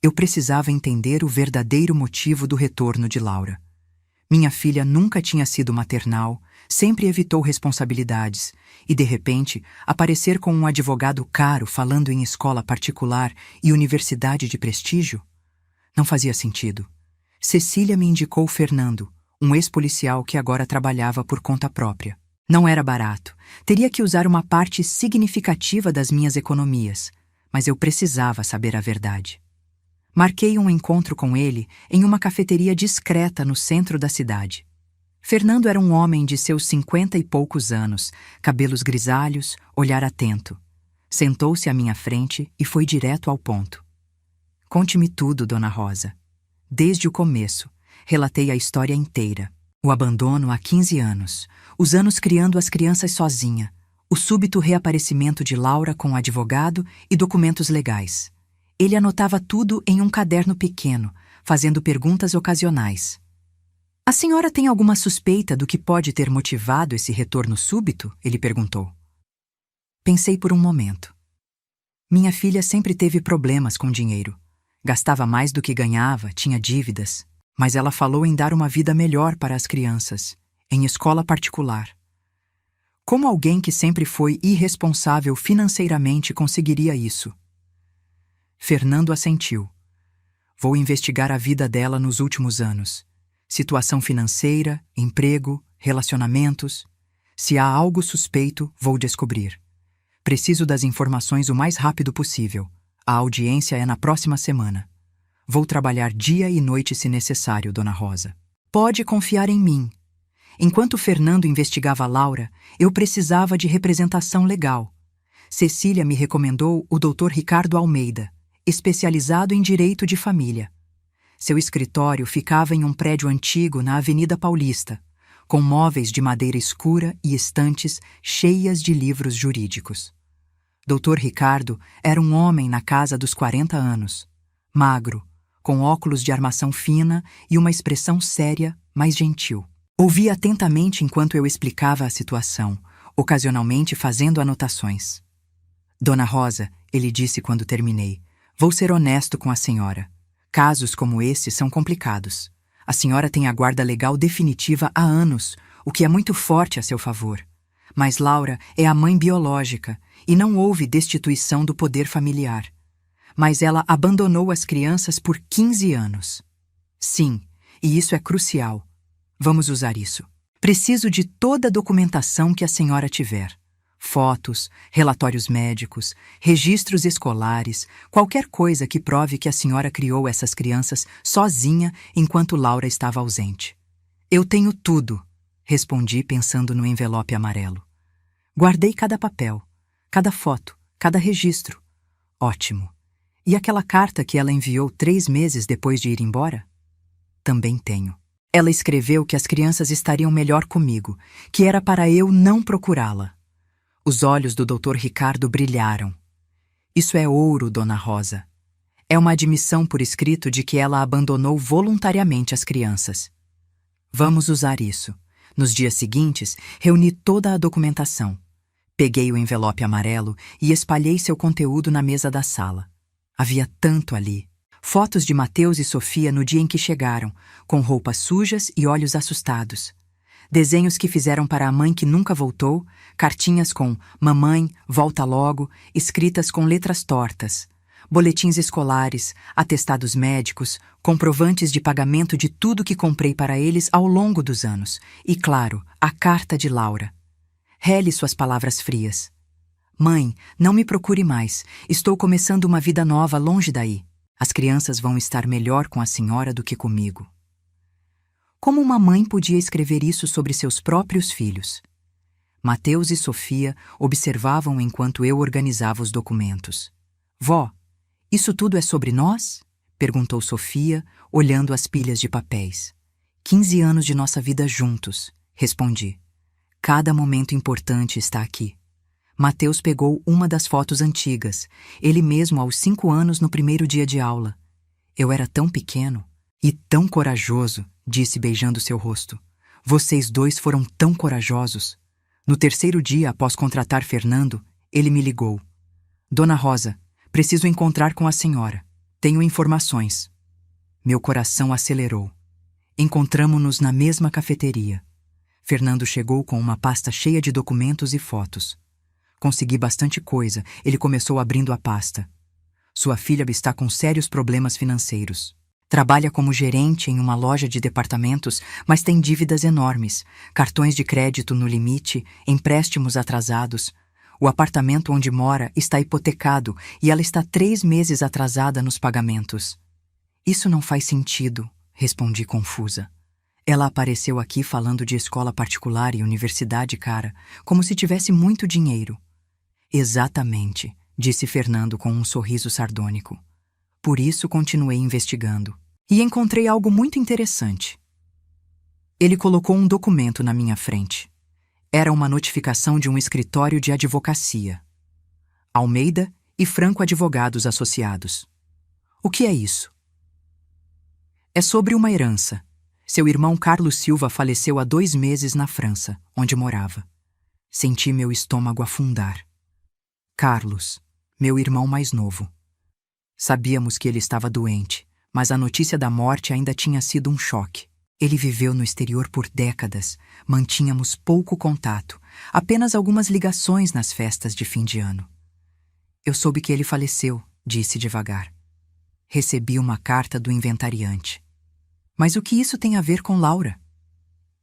Eu precisava entender o verdadeiro motivo do retorno de Laura. Minha filha nunca tinha sido maternal, sempre evitou responsabilidades, e de repente, aparecer com um advogado caro falando em escola particular e universidade de prestígio? Não fazia sentido. Cecília me indicou Fernando, um ex-policial que agora trabalhava por conta própria. Não era barato, teria que usar uma parte significativa das minhas economias, mas eu precisava saber a verdade. Marquei um encontro com ele em uma cafeteria discreta no centro da cidade. Fernando era um homem de seus 50 e poucos anos, cabelos grisalhos, olhar atento. Sentou-se à minha frente e foi direto ao ponto. Conte-me tudo, Dona Rosa. Desde o começo, relatei a história inteira. O abandono há 15 anos, os anos criando as crianças sozinha, o súbito reaparecimento de Laura com advogado e documentos legais. Ele anotava tudo em um caderno pequeno, fazendo perguntas ocasionais. A senhora tem alguma suspeita do que pode ter motivado esse retorno súbito? Ele perguntou. Pensei por um momento. Minha filha sempre teve problemas com dinheiro. Gastava mais do que ganhava, tinha dívidas, mas ela falou em dar uma vida melhor para as crianças, em escola particular. Como alguém que sempre foi irresponsável financeiramente conseguiria isso? Fernando assentiu. Vou investigar a vida dela nos últimos anos. Situação financeira, emprego, relacionamentos. Se há algo suspeito, vou descobrir. Preciso das informações o mais rápido possível. A audiência é na próxima semana. Vou trabalhar dia e noite se necessário, Dona Rosa. Pode confiar em mim. Enquanto Fernando investigava Laura, eu precisava de representação legal. Cecília me recomendou o Dr. Ricardo Almeida, especializado em direito de família. Seu escritório ficava em um prédio antigo na Avenida Paulista, com móveis de madeira escura e estantes cheias de livros jurídicos. Dr. Ricardo era um homem na casa dos 40 anos, magro, com óculos de armação fina e uma expressão séria, mas gentil. Ouvi atentamente enquanto eu explicava a situação, ocasionalmente fazendo anotações. Dona Rosa, ele disse quando terminei, vou ser honesto com a senhora. Casos como esse são complicados. A senhora tem a guarda legal definitiva há anos, o que é muito forte a seu favor. Mas Laura é a mãe biológica e não houve destituição do poder familiar. Mas ela abandonou as crianças por 15 anos. Sim, e isso é crucial. Vamos usar isso. Preciso de toda a documentação que a senhora tiver. Fotos, relatórios médicos, registros escolares, qualquer coisa que prove que a senhora criou essas crianças sozinha enquanto Laura estava ausente. Eu tenho tudo, respondi pensando no envelope amarelo. Guardei cada papel, cada foto, cada registro. Ótimo. E aquela carta que ela enviou 3 meses depois de ir embora? Também tenho. Ela escreveu que as crianças estariam melhor comigo, que era para eu não procurá-la. Os olhos do Dr. Ricardo brilharam. Isso é ouro, Dona Rosa. É uma admissão por escrito de que ela abandonou voluntariamente as crianças. Vamos usar isso. Nos dias seguintes, reuni toda a documentação. Peguei o envelope amarelo e espalhei seu conteúdo na mesa da sala. Havia tanto ali. Fotos de Mateus e Sofia no dia em que chegaram, com roupas sujas e olhos assustados. Desenhos que fizeram para a mãe que nunca voltou, cartinhas com "Mamãe, volta logo", escritas com letras tortas, boletins escolares, atestados médicos, comprovantes de pagamento de tudo que comprei para eles ao longo dos anos e, claro, a carta de Laura. Rele suas palavras frias. Mãe, não me procure mais. Estou começando uma vida nova longe daí. As crianças vão estar melhor com a senhora do que comigo. Como uma mãe podia escrever isso sobre seus próprios filhos? Mateus e Sofia observavam enquanto eu organizava os documentos. Vó, isso tudo é sobre nós? Perguntou Sofia, olhando as pilhas de papéis. 15 anos de nossa vida juntos, respondi. Cada momento importante está aqui. Mateus pegou uma das fotos antigas, ele mesmo aos 5 anos no primeiro dia de aula. Eu era tão pequeno e tão corajoso, disse beijando seu rosto. Vocês dois foram tão corajosos. No terceiro dia após contratar Fernando, ele me ligou. Dona Rosa, preciso encontrar com a senhora. Tenho informações. Meu coração acelerou. Encontramo-nos na mesma cafeteria. Fernando chegou com uma pasta cheia de documentos e fotos. Consegui bastante coisa, ele começou abrindo a pasta. Sua filha está com sérios problemas financeiros. Trabalha como gerente em uma loja de departamentos, mas tem dívidas enormes, cartões de crédito no limite, empréstimos atrasados. O apartamento onde mora está hipotecado e ela está 3 meses atrasada nos pagamentos. Isso não faz sentido, respondi confusa. Ela apareceu aqui falando de escola particular e universidade cara, como se tivesse muito dinheiro. Exatamente, disse Fernando com um sorriso sardônico. Por isso continuei investigando. E encontrei algo muito interessante. Ele colocou um documento na minha frente. Era uma notificação de um escritório de advocacia. Almeida e Franco Advogados Associados. O que é isso? É sobre uma herança. Seu irmão Carlos Silva faleceu há 2 meses na França, onde morava. Senti meu estômago afundar. Carlos, meu irmão mais novo. Sabíamos que ele estava doente, mas a notícia da morte ainda tinha sido um choque. Ele viveu no exterior por décadas, mantínhamos pouco contato, apenas algumas ligações nas festas de fim de ano. Eu soube que ele faleceu, disse devagar. Recebi uma carta do inventariante. Mas o que isso tem a ver com Laura?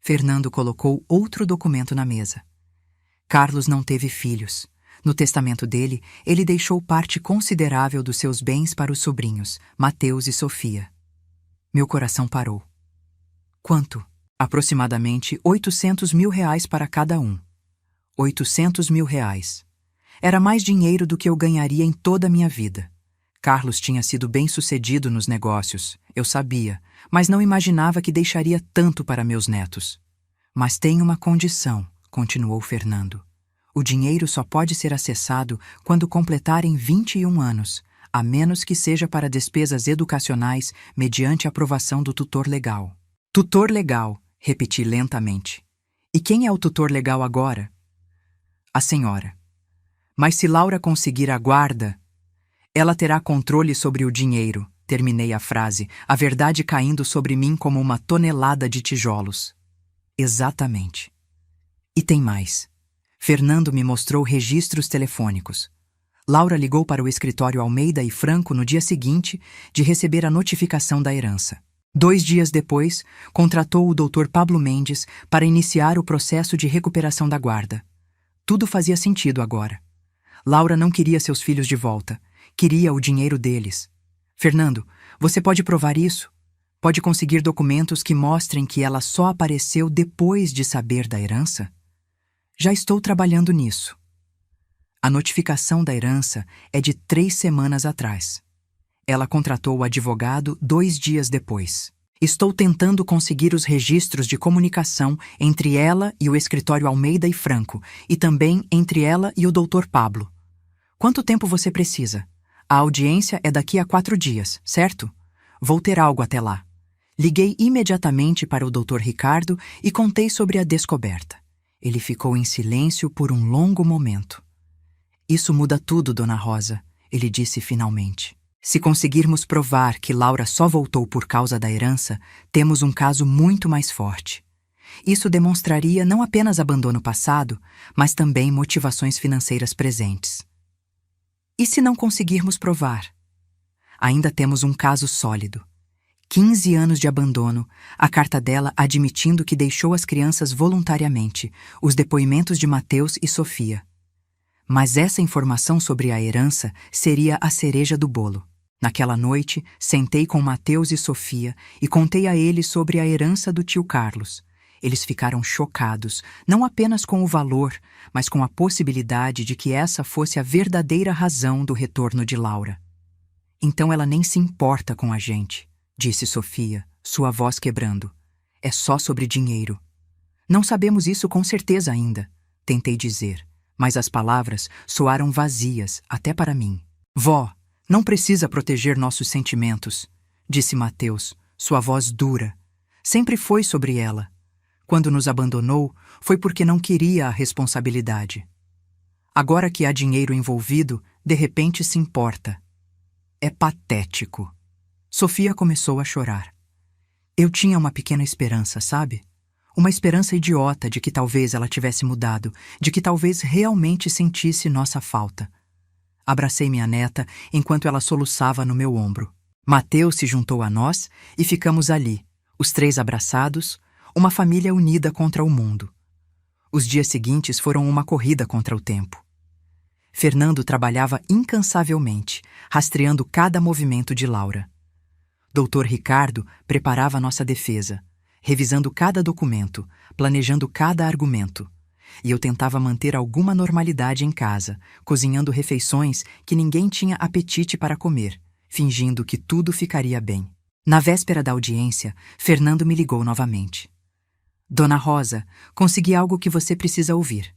Fernando colocou outro documento na mesa. Carlos não teve filhos. No testamento dele, ele deixou parte considerável dos seus bens para os sobrinhos, Mateus e Sofia. Meu coração parou. Quanto? Aproximadamente R$ 800.000 para cada um. R$ 800.000. Era mais dinheiro do que eu ganharia em toda a minha vida. Carlos tinha sido bem-sucedido nos negócios, eu sabia, mas não imaginava que deixaria tanto para meus netos. Mas tem uma condição, continuou Fernando. O dinheiro só pode ser acessado quando completarem 21 anos, a menos que seja para despesas educacionais mediante aprovação do tutor legal. Tutor legal, repeti lentamente. E quem é o tutor legal agora? A senhora. Mas se Laura conseguir a guarda, ela terá controle sobre o dinheiro, terminei a frase, a verdade caindo sobre mim como uma tonelada de tijolos. Exatamente. E tem mais. Fernando me mostrou registros telefônicos. Laura ligou para o escritório Almeida e Franco no dia seguinte de receber a notificação da herança. 2 dias depois, contratou o Dr. Pablo Mendes para iniciar o processo de recuperação da guarda. Tudo fazia sentido agora. Laura não queria seus filhos de volta. Queria o dinheiro deles. Fernando, você pode provar isso? Pode conseguir documentos que mostrem que ela só apareceu depois de saber da herança? Já estou trabalhando nisso. A notificação da herança é de 3 semanas atrás. Ela contratou o advogado 2 dias depois. Estou tentando conseguir os registros de comunicação entre ela e o escritório Almeida e Franco, e também entre ela e o Dr. Pablo. Quanto tempo você precisa? A audiência é daqui a 4 dias, certo? Vou ter algo até lá. Liguei imediatamente para o Dr. Ricardo e contei sobre a descoberta. Ele ficou em silêncio por um longo momento. Isso muda tudo, Dona Rosa, ele disse finalmente. Se conseguirmos provar que Laura só voltou por causa da herança, temos um caso muito mais forte. Isso demonstraria não apenas abandono passado, mas também motivações financeiras presentes. E se não conseguirmos provar? Ainda temos um caso sólido. 15 anos de abandono, a carta dela admitindo que deixou as crianças voluntariamente, os depoimentos de Mateus e Sofia. Mas essa informação sobre a herança seria a cereja do bolo. Naquela noite, sentei com Mateus e Sofia e contei a eles sobre a herança do tio Carlos. Eles ficaram chocados, não apenas com o valor, mas com a possibilidade de que essa fosse a verdadeira razão do retorno de Laura. Então ela nem se importa com a gente, disse Sofia, sua voz quebrando. É só sobre dinheiro. Não sabemos isso com certeza ainda, tentei dizer, mas as palavras soaram vazias, até para mim. Vó, não precisa proteger nossos sentimentos, disse Mateus, sua voz dura. Sempre foi sobre ela. Quando nos abandonou, foi porque não queria a responsabilidade. Agora que há dinheiro envolvido, de repente se importa. É patético. Sofia começou a chorar. Eu tinha uma pequena esperança, sabe? Uma esperança idiota de que talvez ela tivesse mudado, de que talvez realmente sentisse nossa falta. Abracei minha neta enquanto ela soluçava no meu ombro. Mateus se juntou a nós e ficamos ali, os 3 abraçados, uma família unida contra o mundo. Os dias seguintes foram uma corrida contra o tempo. Fernando trabalhava incansavelmente, rastreando cada movimento de Laura. Dr. Ricardo preparava nossa defesa, revisando cada documento, planejando cada argumento. E eu tentava manter alguma normalidade em casa, cozinhando refeições que ninguém tinha apetite para comer, fingindo que tudo ficaria bem. Na véspera da audiência, Fernando me ligou novamente. Dona Rosa, consegui algo que você precisa ouvir.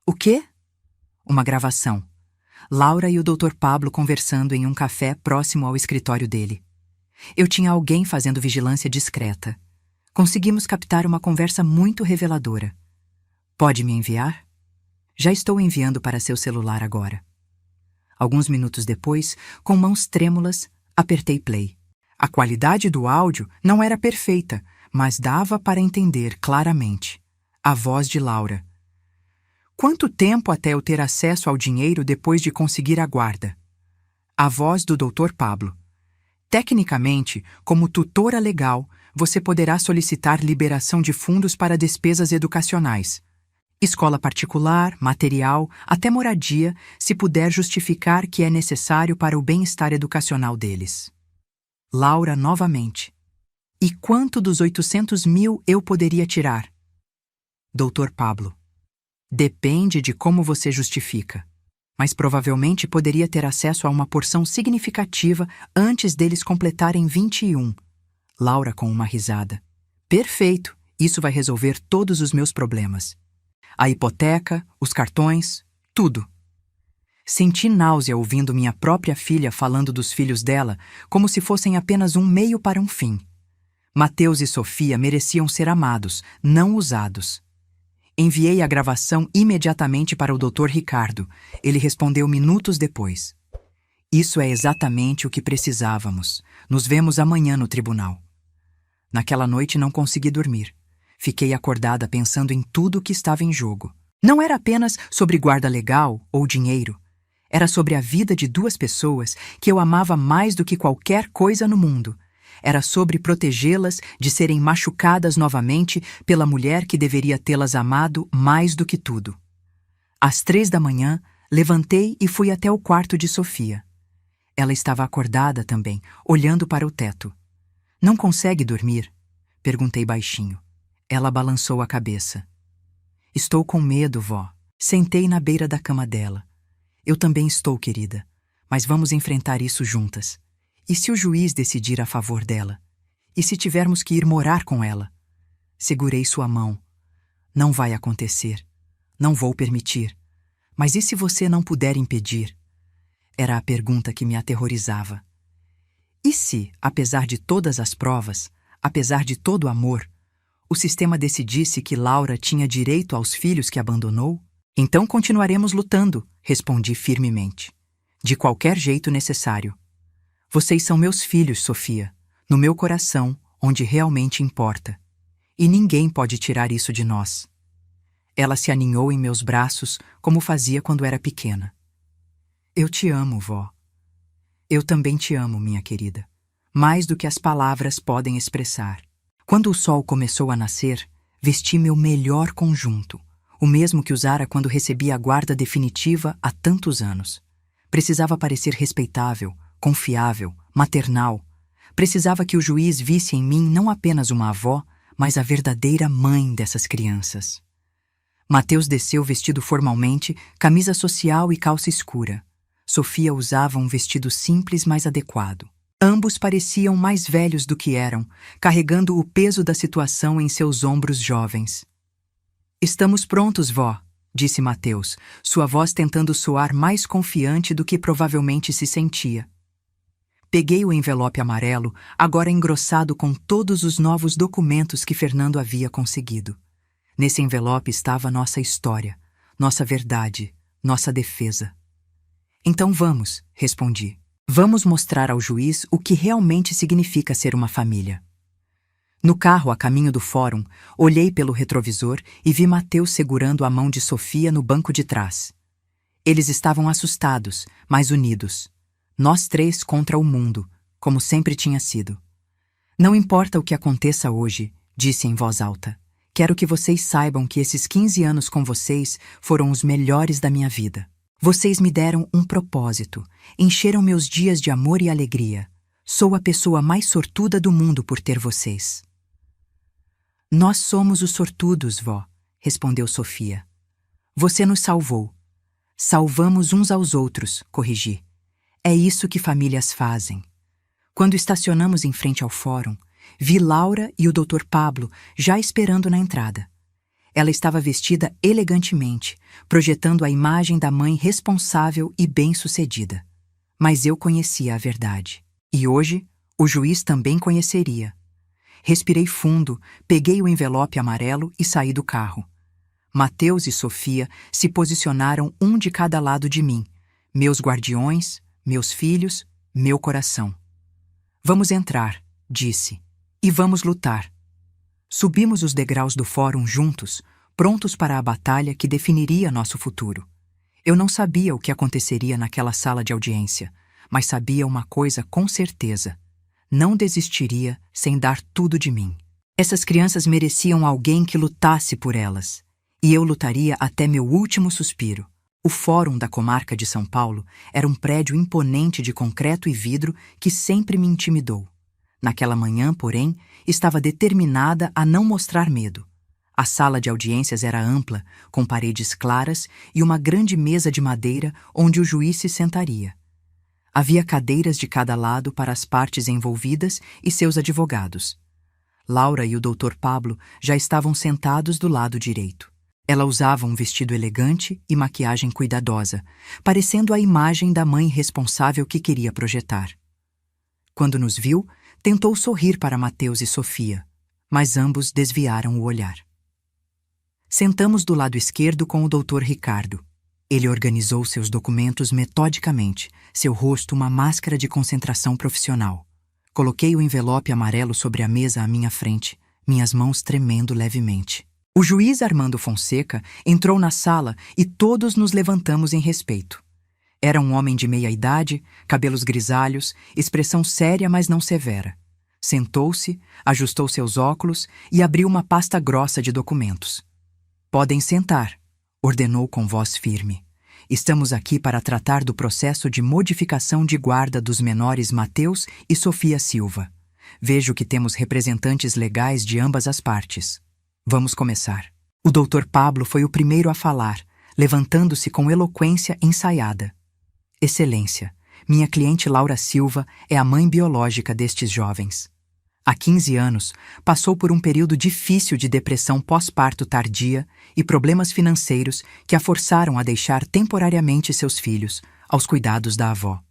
O quê? Uma gravação. Laura e o Dr. Pablo conversando em um café próximo ao escritório dele. Eu tinha alguém fazendo vigilância discreta. Conseguimos captar uma conversa muito reveladora. Pode me enviar? Já estou enviando para seu celular agora. Alguns minutos depois, com mãos trêmulas, apertei play. A qualidade do áudio não era perfeita, mas dava para entender claramente. A voz de Laura. Quanto tempo até eu ter acesso ao dinheiro depois de conseguir a guarda? A voz do Dr. Pablo. Tecnicamente, como tutora legal, você poderá solicitar liberação de fundos para despesas educacionais. Escola particular, material, até moradia, se puder justificar que é necessário para o bem-estar educacional deles. Laura novamente. E quanto dos 800 mil eu poderia tirar? Dr. Pablo. Depende de como você justifica. Mas provavelmente poderia ter acesso a uma porção significativa antes deles completarem 21. Laura com uma risada. Perfeito, isso vai resolver todos os meus problemas. A hipoteca, os cartões, tudo. Senti náusea ouvindo minha própria filha falando dos filhos dela como se fossem apenas um meio para um fim. Mateus e Sofia mereciam ser amados, não usados. Enviei a gravação imediatamente para o Dr. Ricardo. Ele respondeu minutos depois. Isso é exatamente o que precisávamos. Nos vemos amanhã no tribunal. Naquela noite não consegui dormir. Fiquei acordada pensando em tudo o que estava em jogo. Não era apenas sobre guarda legal ou dinheiro. Era sobre a vida de duas pessoas que eu amava mais do que qualquer coisa no mundo. Era sobre protegê-las de serem machucadas novamente pela mulher que deveria tê-las amado mais do que tudo. Às 3 da manhã, levantei e fui até o quarto de Sofia. Ela estava acordada também, olhando para o teto. Não consegue dormir? Perguntei baixinho. Ela balançou a cabeça. Estou com medo, vó. Sentei na beira da cama dela. Eu também estou, querida. Mas vamos enfrentar isso juntas. E se o juiz decidir a favor dela? E se tivermos que ir morar com ela? Segurei sua mão. Não vai acontecer. Não vou permitir. Mas e se você não puder impedir? Era a pergunta que me aterrorizava. E se, apesar de todas as provas, apesar de todo o amor, o sistema decidisse que Laura tinha direito aos filhos que abandonou? Então continuaremos lutando, respondi firmemente. De qualquer jeito necessário. Vocês são meus filhos, Sofia, no meu coração, onde realmente importa. E ninguém pode tirar isso de nós. Ela se aninhou em meus braços, como fazia quando era pequena. Eu te amo, vó. Eu também te amo, minha querida. Mais do que as palavras podem expressar. Quando o sol começou a nascer, vesti meu melhor conjunto, o mesmo que usara quando recebi a guarda definitiva há tantos anos. Precisava parecer respeitável, confiável, maternal. Precisava que o juiz visse em mim não apenas uma avó, mas a verdadeira mãe dessas crianças. Mateus desceu vestido formalmente, camisa social e calça escura. Sofia usava um vestido simples, mas adequado. Ambos pareciam mais velhos do que eram, carregando o peso da situação em seus ombros jovens. Estamos prontos, vó, disse Mateus, sua voz tentando soar mais confiante do que provavelmente se sentia. Peguei o envelope amarelo, agora engrossado com todos os novos documentos que Fernando havia conseguido. Nesse envelope estava nossa história, nossa verdade, nossa defesa. Então vamos, respondi. Vamos mostrar ao juiz o que realmente significa ser uma família. No carro, a caminho do fórum, olhei pelo retrovisor e vi Mateus segurando a mão de Sofia no banco de trás. Eles estavam assustados, mas unidos. Nós três contra o mundo, como sempre tinha sido. Não importa o que aconteça hoje, disse em voz alta. Quero que vocês saibam que esses 15 anos com vocês foram os melhores da minha vida. Vocês me deram um propósito, encheram meus dias de amor e alegria. Sou a pessoa mais sortuda do mundo por ter vocês. Nós somos os sortudos, vó, respondeu Sofia. Você nos salvou. Salvamos uns aos outros, corrigi. É isso que famílias fazem. Quando estacionamos em frente ao fórum, vi Laura e o Dr. Pablo já esperando na entrada. Ela estava vestida elegantemente, projetando a imagem da mãe responsável e bem-sucedida. Mas eu conhecia a verdade. E hoje, o juiz também conheceria. Respirei fundo, peguei o envelope amarelo e saí do carro. Mateus e Sofia se posicionaram um de cada lado de mim, meus guardiões, meus filhos, meu coração. Vamos entrar, disse, e vamos lutar. Subimos os degraus do fórum juntos, prontos para a batalha que definiria nosso futuro. Eu não sabia o que aconteceria naquela sala de audiência, mas sabia uma coisa com certeza: não desistiria sem dar tudo de mim. Essas crianças mereciam alguém que lutasse por elas, e eu lutaria até meu último suspiro. O Fórum da Comarca de São Paulo era um prédio imponente de concreto e vidro que sempre me intimidou. Naquela manhã, porém, estava determinada a não mostrar medo. A sala de audiências era ampla, com paredes claras e uma grande mesa de madeira onde o juiz se sentaria. Havia cadeiras de cada lado para as partes envolvidas e seus advogados. Laura e o Dr. Pablo já estavam sentados do lado direito. Ela usava um vestido elegante e maquiagem cuidadosa, parecendo a imagem da mãe responsável que queria projetar. Quando nos viu, tentou sorrir para Mateus e Sofia, mas ambos desviaram o olhar. Sentamos do lado esquerdo com o Dr. Ricardo. Ele organizou seus documentos metodicamente, seu rosto uma máscara de concentração profissional. Coloquei o envelope amarelo sobre a mesa à minha frente, minhas mãos tremendo levemente. O juiz Armando Fonseca entrou na sala e todos nos levantamos em respeito. Era um homem de meia idade, cabelos grisalhos, expressão séria, mas não severa. Sentou-se, ajustou seus óculos e abriu uma pasta grossa de documentos. "Podem sentar", ordenou com voz firme. "Estamos aqui para tratar do processo de modificação de guarda dos menores Mateus e Sofia Silva. Vejo que temos representantes legais de ambas as partes. Vamos começar." O Dr. Pablo foi o primeiro a falar, levantando-se com eloquência ensaiada. "Excelência, minha cliente Laura Silva é a mãe biológica destes jovens. Há 15 anos, passou por um período difícil de depressão pós-parto tardia e problemas financeiros que a forçaram a deixar temporariamente seus filhos aos cuidados da avó.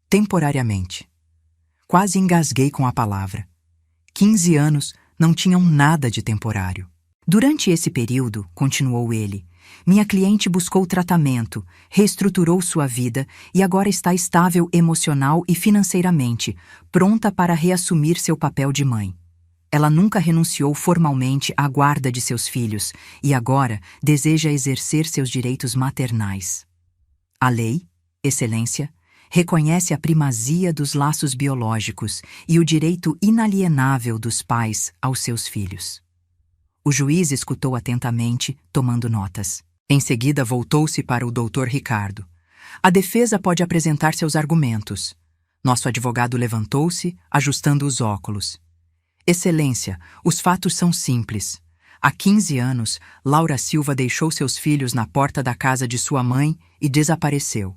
Temporariamente. Quase engasguei com a palavra. 15 anos não tinham nada de temporário. Durante esse período, continuou ele, minha cliente buscou tratamento, reestruturou sua vida e agora está estável emocional e financeiramente, pronta para reassumir seu papel de mãe. Ela nunca renunciou formalmente à guarda de seus filhos e agora deseja exercer seus direitos maternais. A lei, Excelência, reconhece a primazia dos laços biológicos e o direito inalienável dos pais aos seus filhos." O juiz escutou atentamente, tomando notas. Em seguida, voltou-se para o Dr. Ricardo. "A defesa pode apresentar seus argumentos." Nosso advogado levantou-se, ajustando os óculos. "Excelência, os fatos são simples. Há 15 anos, Laura Silva deixou seus filhos na porta da casa de sua mãe e desapareceu.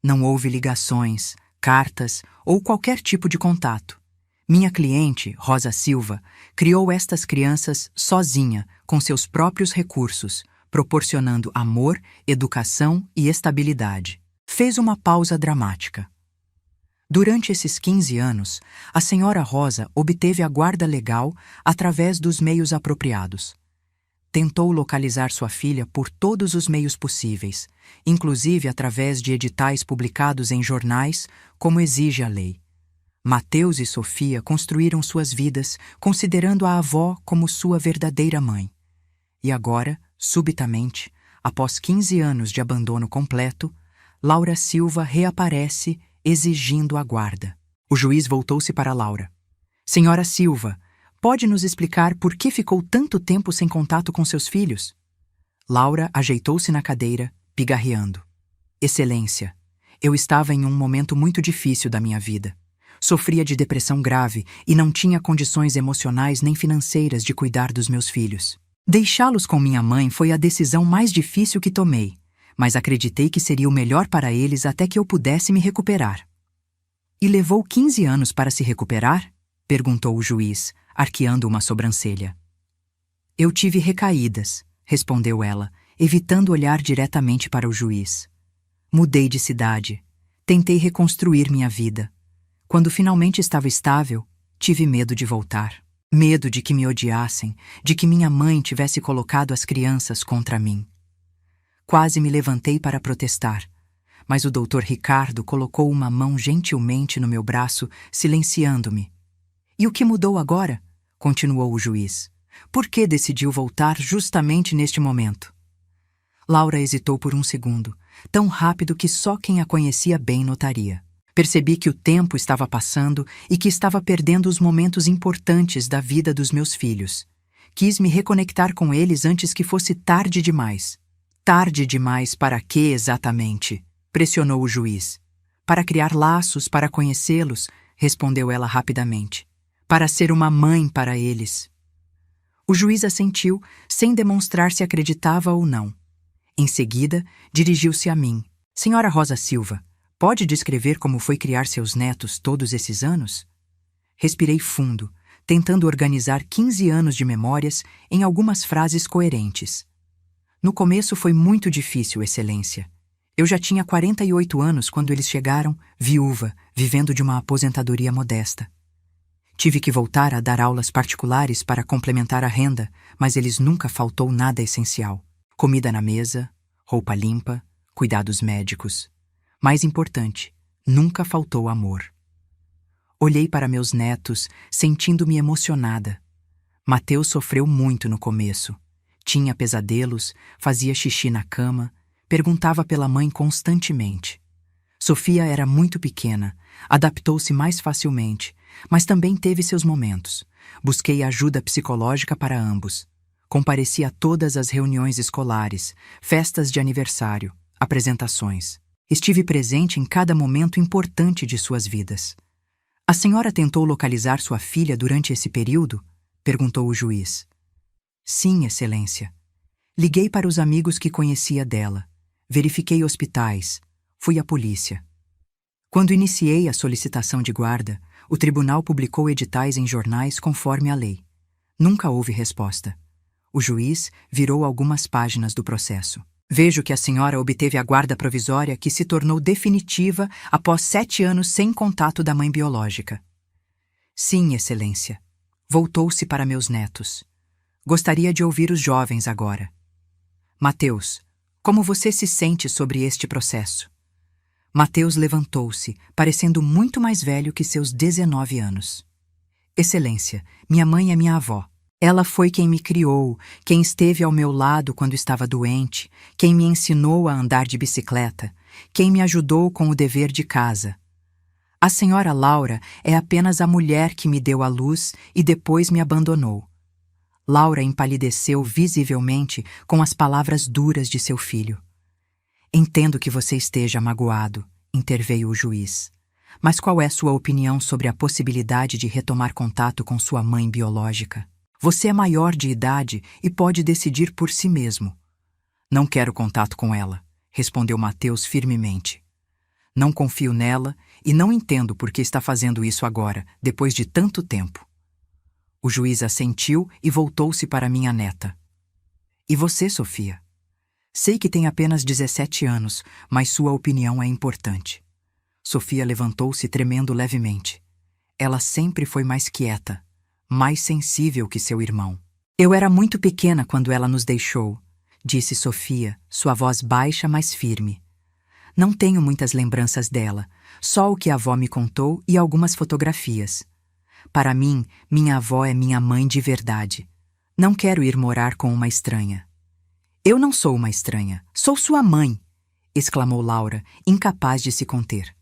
Não houve ligações, cartas ou qualquer tipo de contato. Minha cliente, Rosa Silva, criou estas crianças sozinha, com seus próprios recursos, proporcionando amor, educação e estabilidade." Fez uma pausa dramática. "Durante esses 15 anos, a senhora Rosa obteve a guarda legal através dos meios apropriados. Tentou localizar sua filha por todos os meios possíveis, inclusive através de editais publicados em jornais, como exige a lei. Mateus e Sofia construíram suas vidas considerando a avó como sua verdadeira mãe. E agora, subitamente, após 15 anos de abandono completo, Laura Silva reaparece exigindo a guarda." O juiz voltou-se para Laura. "Senhora Silva, pode nos explicar por que ficou tanto tempo sem contato com seus filhos?" Laura ajeitou-se na cadeira, pigarreando. "Excelência, eu estava em um momento muito difícil da minha vida. Sofria de depressão grave e não tinha condições emocionais nem financeiras de cuidar dos meus filhos. Deixá-los com minha mãe foi a decisão mais difícil que tomei, mas acreditei que seria o melhor para eles até que eu pudesse me recuperar." "E levou 15 anos para se recuperar?" perguntou o juiz, arqueando uma sobrancelha. "Eu tive recaídas", respondeu ela, evitando olhar diretamente para o juiz. "Mudei de cidade. Tentei reconstruir minha vida. Quando finalmente estava estável, tive medo de voltar. Medo de que me odiassem, de que minha mãe tivesse colocado as crianças contra mim. Quase me levantei para protestar, mas o Dr. Ricardo colocou uma mão gentilmente no meu braço, silenciando-me. "E o que mudou agora?" continuou o juiz. Por que decidiu voltar justamente neste momento? Laura hesitou por um segundo, tão rápido que só quem a conhecia bem notaria. Percebi que o tempo estava passando e que estava perdendo os momentos importantes da vida dos meus filhos. Quis me reconectar com eles antes que fosse tarde demais. Tarde demais para quê exatamente? Pressionou o juiz. Para criar laços, para conhecê-los, respondeu ela rapidamente. Para ser uma mãe para eles. O juiz assentiu, sem demonstrar se acreditava ou não. Em seguida, dirigiu-se a mim. Senhora Rosa Silva, pode descrever como foi criar seus netos todos esses anos? Respirei fundo, tentando organizar 15 anos de memórias em algumas frases coerentes. No começo foi muito difícil, Excelência. Eu já tinha 48 anos quando eles chegaram, viúva, vivendo de uma aposentadoria modesta. Tive que voltar a dar aulas particulares para complementar a renda, mas eles nunca faltou nada essencial. Comida na mesa, roupa limpa, cuidados médicos. Mais importante, nunca faltou amor. Olhei para meus netos, sentindo-me emocionada. Mateus sofreu muito no começo. Tinha pesadelos, fazia xixi na cama, perguntava pela mãe constantemente. Sofia era muito pequena, adaptou-se mais facilmente, mas também teve seus momentos. Busquei ajuda psicológica para ambos. Compareci a todas as reuniões escolares, festas de aniversário, apresentações. Estive presente em cada momento importante de suas vidas. A senhora tentou localizar sua filha durante esse período? Perguntou o juiz. Sim, Excelência. Liguei para os amigos que conhecia dela. Verifiquei hospitais. Fui à polícia. Quando iniciei a solicitação de guarda, o tribunal publicou editais em jornais conforme a lei. Nunca houve resposta. O juiz virou algumas páginas do processo. Vejo que a senhora obteve a guarda provisória que se tornou definitiva após 7 anos sem contato da mãe biológica. Sim, Excelência. Voltou-se para meus netos. Gostaria de ouvir os jovens agora. Mateus, como você se sente sobre este processo? Mateus levantou-se, parecendo muito mais velho que seus 19 anos. Excelência, minha mãe é minha avó. Ela foi quem me criou, quem esteve ao meu lado quando estava doente, quem me ensinou a andar de bicicleta, quem me ajudou com o dever de casa. A senhora Laura é apenas a mulher que me deu à luz e depois me abandonou. Laura empalideceu visivelmente com as palavras duras de seu filho. Entendo que você esteja magoado, interveio o juiz. Mas qual é sua opinião sobre a possibilidade de retomar contato com sua mãe biológica? Você é maior de idade e pode decidir por si mesmo. Não quero contato com ela, respondeu Mateus firmemente. Não confio nela e não entendo por que está fazendo isso agora, depois de tanto tempo. O juiz assentiu e voltou-se para minha neta. E você, Sofia? Sei que tem apenas 17 anos, mas sua opinião é importante. Sofia levantou-se tremendo levemente. Ela sempre foi mais quieta, mais sensível que seu irmão. Eu era muito pequena quando ela nos deixou, disse Sofia, sua voz baixa, mas firme. Não tenho muitas lembranças dela, só o que a avó me contou e algumas fotografias. Para mim, minha avó é minha mãe de verdade. Não quero ir morar com uma estranha. Eu não sou uma estranha, sou sua mãe, exclamou Laura, incapaz de se conter.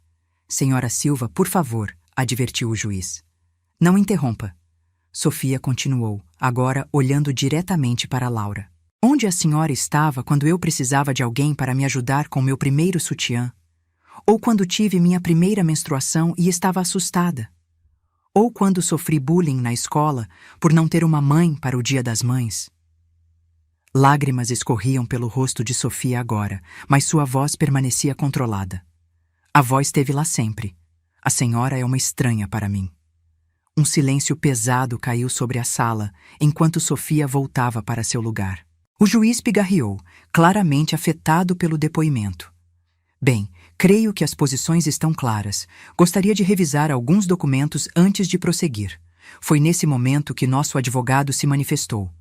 Senhora Silva, por favor, advertiu o juiz. Não interrompa. Sofia continuou, agora olhando diretamente para Laura. Onde a senhora estava quando eu precisava de alguém para me ajudar com meu primeiro sutiã? Ou quando tive minha primeira menstruação e estava assustada? Ou quando sofri bullying na escola por não ter uma mãe para o Dia das Mães? Lágrimas escorriam pelo rosto de Sofia agora, mas sua voz permanecia controlada. A avó esteve lá sempre. A senhora é uma estranha para mim. Um silêncio pesado caiu sobre a sala, enquanto Sofia voltava para seu lugar. O juiz pigarreou, claramente afetado pelo depoimento. Bem, creio que as posições estão claras. Gostaria de revisar alguns documentos antes de prosseguir. Foi nesse momento que nosso advogado se manifestou.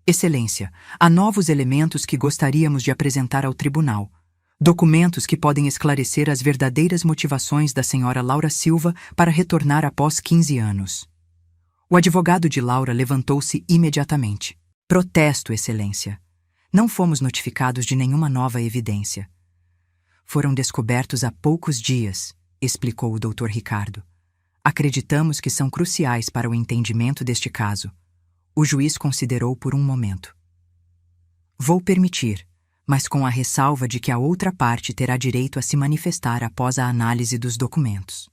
Excelência, há novos elementos que gostaríamos de apresentar ao tribunal. Documentos que podem esclarecer as verdadeiras motivações da senhora Laura Silva para retornar após 15 anos. O advogado de Laura levantou-se imediatamente. Protesto, Excelência. Não fomos notificados de nenhuma nova evidência. Foram descobertos há poucos dias, explicou o Dr. Ricardo. Acreditamos que são cruciais para o entendimento deste caso. O juiz considerou por um momento. Vou permitir, mas com a ressalva de que a outra parte terá direito a se manifestar após a análise dos documentos.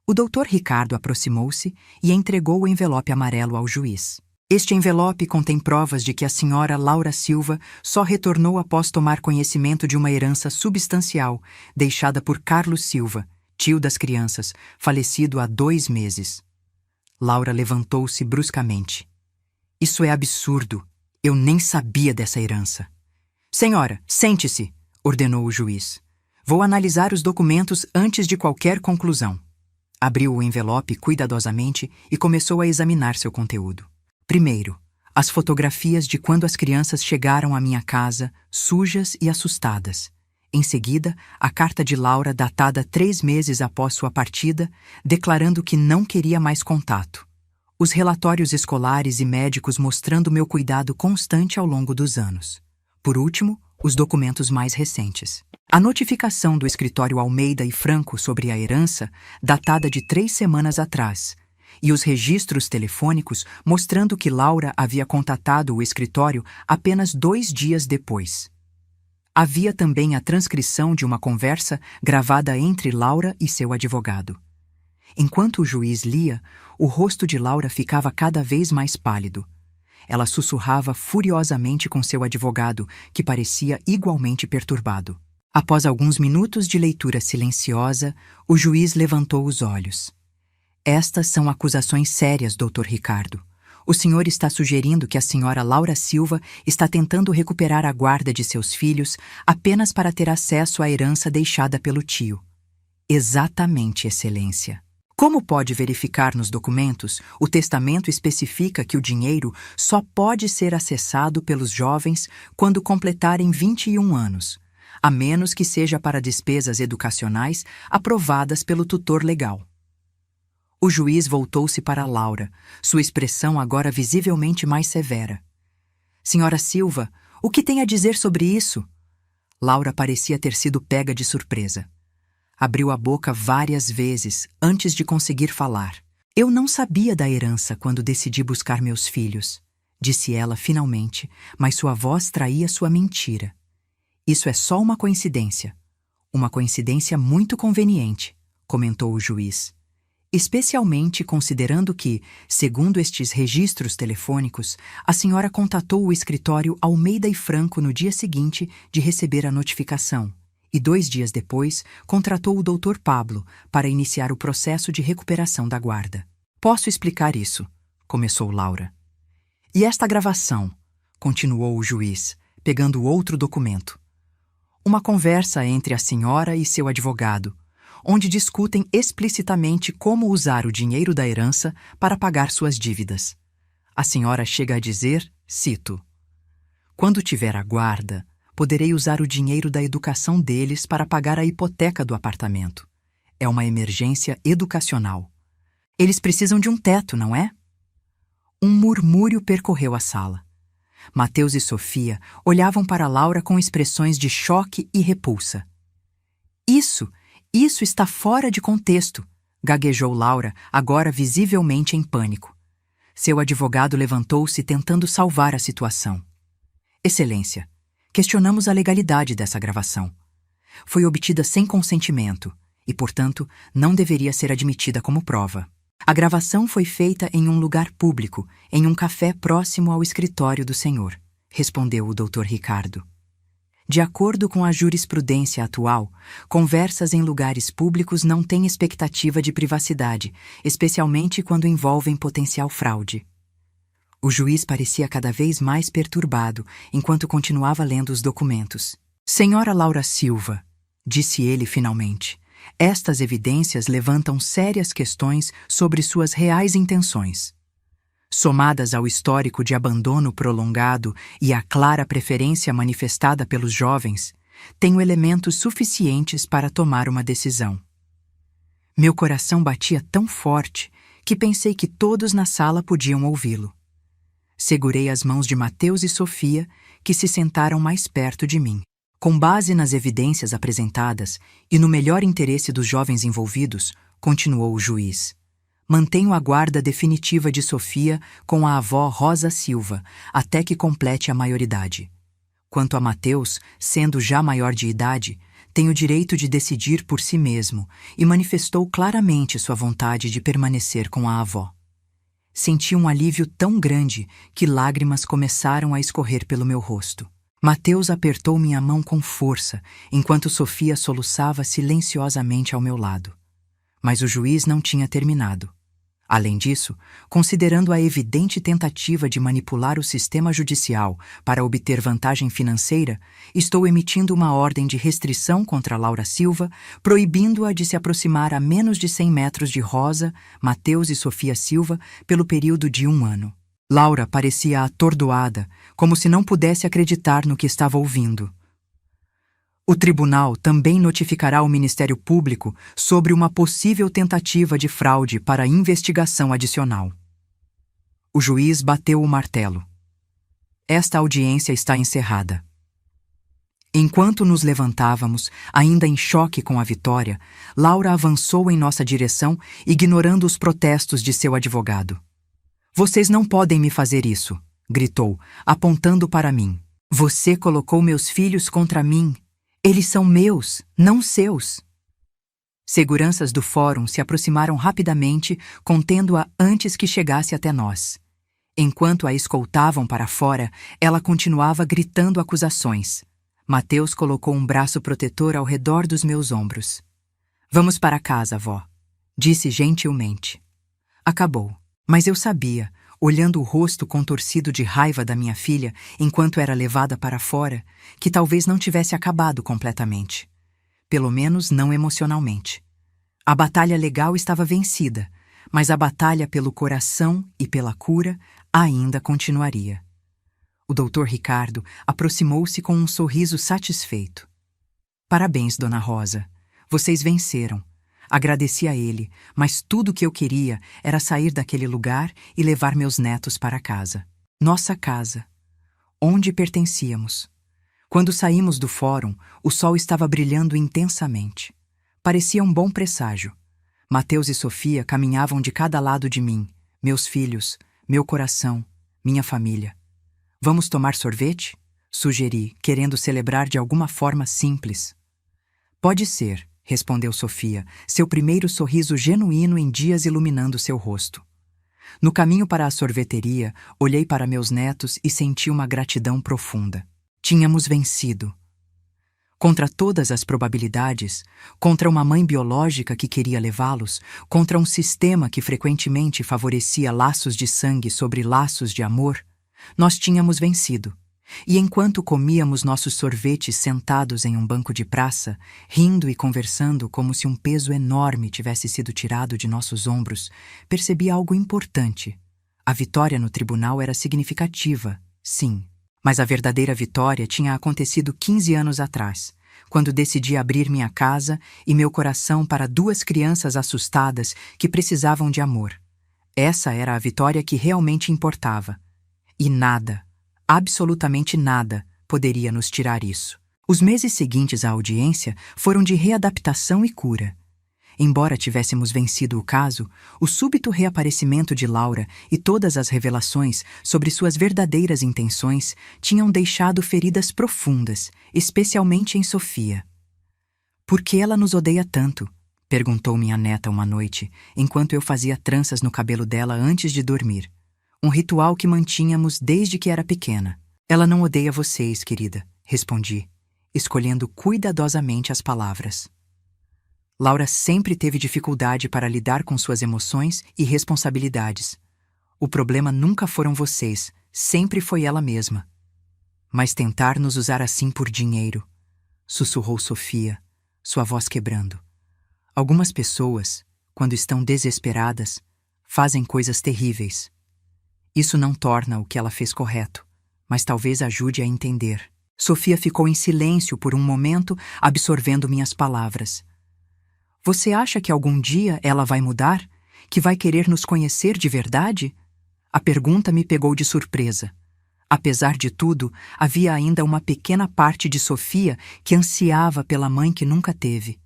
O Dr. Ricardo aproximou-se e entregou o envelope amarelo ao juiz. Este envelope contém provas de que a senhora Laura Silva só retornou após tomar conhecimento de uma herança substancial deixada por Carlos Silva, tio das crianças, falecido há 2 meses. Laura levantou-se bruscamente. Isso é absurdo. Eu nem sabia dessa herança. Senhora, sente-se, ordenou o juiz. Vou analisar os documentos antes de qualquer conclusão. Abriu o envelope cuidadosamente e começou a examinar seu conteúdo. Primeiro, as fotografias de quando as crianças chegaram à minha casa, sujas e assustadas. Em seguida, a carta de Laura datada 3 meses após sua partida, declarando que não queria mais contato. Os relatórios escolares e médicos mostrando meu cuidado constante ao longo dos anos. Por último, os documentos mais recentes. A notificação do escritório Almeida e Franco sobre a herança, datada de 3 semanas atrás, e os registros telefônicos mostrando que Laura havia contatado o escritório apenas 2 dias depois. Havia também a transcrição de uma conversa gravada entre Laura e seu advogado. Enquanto o juiz lia, o rosto de Laura ficava cada vez mais pálido. Ela sussurrava furiosamente com seu advogado, que parecia igualmente perturbado. Após alguns minutos de leitura silenciosa, o juiz levantou os olhos. Estas são acusações sérias, Dr. Ricardo. O senhor está sugerindo que a senhora Laura Silva está tentando recuperar a guarda de seus filhos apenas para ter acesso à herança deixada pelo tio. Exatamente, Excelência. Como pode verificar nos documentos, o testamento especifica que o dinheiro só pode ser acessado pelos jovens quando completarem 21 anos, a menos que seja para despesas educacionais aprovadas pelo tutor legal. O juiz voltou-se para Laura, sua expressão agora visivelmente mais severa. Senhora Silva, o que tem a dizer sobre isso? Laura parecia ter sido pega de surpresa. Abriu a boca várias vezes antes de conseguir falar. Eu não sabia da herança quando decidi buscar meus filhos, disse ela finalmente, mas sua voz traía sua mentira. Isso é só uma coincidência muito conveniente, comentou o juiz. Especialmente considerando que, segundo estes registros telefônicos, a senhora contatou o escritório Almeida e Franco no dia seguinte de receber a notificação e 2 dias depois contratou o Dr. Pablo para iniciar o processo de recuperação da guarda. Posso explicar isso, começou Laura. E esta gravação, continuou o juiz, pegando outro documento. Uma conversa entre a senhora e seu advogado, onde discutem explicitamente como usar o dinheiro da herança para pagar suas dívidas. A senhora chega a dizer, cito, quando tiver a guarda, poderei usar o dinheiro da educação deles para pagar a hipoteca do apartamento. É uma emergência educacional. Eles precisam de um teto, não é? Um murmúrio percorreu a sala. Mateus e Sofia olhavam para Laura com expressões de choque e repulsa. Isso está fora de contexto, gaguejou Laura, agora visivelmente em pânico. Seu advogado levantou-se tentando salvar a situação. Excelência, questionamos a legalidade dessa gravação. Foi obtida sem consentimento e, portanto, não deveria ser admitida como prova. A gravação foi feita em um lugar público, em um café próximo ao escritório do senhor, respondeu o Dr. Ricardo. De acordo com a jurisprudência atual, conversas em lugares públicos não têm expectativa de privacidade, especialmente quando envolvem potencial fraude. O juiz parecia cada vez mais perturbado enquanto continuava lendo os documentos. Senhora Laura Silva, disse ele finalmente, estas evidências levantam sérias questões sobre suas reais intenções. Somadas ao histórico de abandono prolongado e à clara preferência manifestada pelos jovens, tenho elementos suficientes para tomar uma decisão. Meu coração batia tão forte que pensei que todos na sala podiam ouvi-lo. Segurei as mãos de Mateus e Sofia, que se sentaram mais perto de mim. Com base nas evidências apresentadas e no melhor interesse dos jovens envolvidos, continuou o juiz, mantenho a guarda definitiva de Sofia com a avó Rosa Silva, até que complete a maioridade. Quanto a Mateus, sendo já maior de idade, tem o direito de decidir por si mesmo e manifestou claramente sua vontade de permanecer com a avó. Senti um alívio tão grande que lágrimas começaram a escorrer pelo meu rosto. Mateus apertou minha mão com força, enquanto Sofia soluçava silenciosamente ao meu lado. Mas o juiz não tinha terminado. Além disso, considerando a evidente tentativa de manipular o sistema judicial para obter vantagem financeira, estou emitindo uma ordem de restrição contra Laura Silva, proibindo-a de se aproximar a menos de 100 metros de Rosa, Mateus e Sofia Silva pelo período de 1 ano. Laura parecia atordoada, como se não pudesse acreditar no que estava ouvindo. O tribunal também notificará o Ministério Público sobre uma possível tentativa de fraude para investigação adicional. O juiz bateu o martelo. Esta audiência está encerrada. Enquanto nos levantávamos, ainda em choque com a vitória, Laura avançou em nossa direção, ignorando os protestos de seu advogado. "Vocês não podem me fazer isso", gritou, apontando para mim. "Você colocou meus filhos contra mim. Eles são meus, não seus." Seguranças do fórum se aproximaram rapidamente, contendo-a antes que chegasse até nós. Enquanto a escoltavam para fora, ela continuava gritando acusações. Mateus colocou um braço protetor ao redor dos meus ombros. "Vamos para casa, vó", disse gentilmente. Acabou, mas eu sabia, olhando o rosto contorcido de raiva da minha filha enquanto era levada para fora, que talvez não tivesse acabado completamente. Pelo menos não emocionalmente. A batalha legal estava vencida, mas a batalha pelo coração e pela cura ainda continuaria. O Dr. Ricardo aproximou-se com um sorriso satisfeito. "Parabéns, Dona Rosa. Vocês venceram." Agradeci a ele, mas tudo o que eu queria era sair daquele lugar e levar meus netos para casa. Nossa casa. Onde pertencíamos. Quando saímos do fórum, o sol estava brilhando intensamente. Parecia um bom presságio. Mateus e Sofia caminhavam de cada lado de mim, meus filhos, meu coração, minha família. "Vamos tomar sorvete?" sugeri, querendo celebrar de alguma forma simples. "Pode ser", respondeu Sofia, seu primeiro sorriso genuíno em dias iluminando seu rosto. No caminho para a sorveteria, olhei para meus netos e senti uma gratidão profunda. Tínhamos vencido. Contra todas as probabilidades, contra uma mãe biológica que queria levá-los, contra um sistema que frequentemente favorecia laços de sangue sobre laços de amor, nós tínhamos vencido. E enquanto comíamos nossos sorvetes sentados em um banco de praça, rindo e conversando como se um peso enorme tivesse sido tirado de nossos ombros, percebi algo importante. A vitória no tribunal era significativa, sim, mas a verdadeira vitória tinha acontecido 15 anos atrás, quando decidi abrir minha casa e meu coração para 2 crianças assustadas que precisavam de amor. Essa era a vitória que realmente importava. E nada, absolutamente nada, poderia nos tirar isso. Os meses seguintes à audiência foram de readaptação e cura. Embora tivéssemos vencido o caso, o súbito reaparecimento de Laura e todas as revelações sobre suas verdadeiras intenções tinham deixado feridas profundas, especialmente em Sofia. "Por que ela nos odeia tanto?" perguntou minha neta uma noite, enquanto eu fazia tranças no cabelo dela antes de dormir. Um ritual que mantínhamos desde que era pequena. "Ela não odeia vocês, querida", respondi, escolhendo cuidadosamente as palavras. Laura sempre teve dificuldade para lidar com suas emoções e responsabilidades. O problema nunca foram vocês, sempre foi ela mesma. "Mas tentar nos usar assim por dinheiro", sussurrou Sofia, sua voz quebrando. "Algumas pessoas, quando estão desesperadas, fazem coisas terríveis. Isso não torna o que ela fez correto, mas talvez ajude a entender." Sofia ficou em silêncio por um momento, absorvendo minhas palavras. "Você acha que algum dia ela vai mudar?" Que vai querer nos conhecer de verdade? A pergunta me pegou de surpresa. Apesar de tudo, havia ainda uma pequena parte de Sofia que ansiava pela mãe que nunca teve.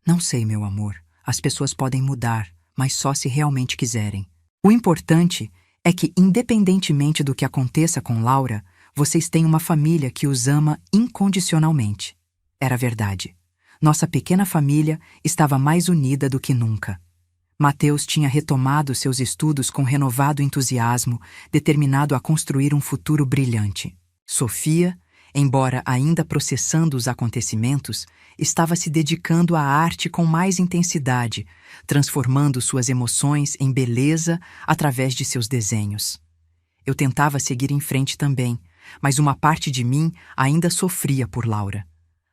Não sei, meu amor. As pessoas podem mudar, mas só se realmente quiserem. O importante é que, independentemente do que aconteça com Laura, vocês têm uma família que os ama incondicionalmente. Era verdade. Nossa pequena família estava mais unida do que nunca. Mateus tinha retomado seus estudos com renovado entusiasmo, determinado a construir um futuro brilhante. Sofia, embora ainda processando os acontecimentos, estava se dedicando à arte com mais intensidade, transformando suas emoções em beleza através de seus desenhos. Eu tentava seguir em frente também, mas uma parte de mim ainda sofria por Laura.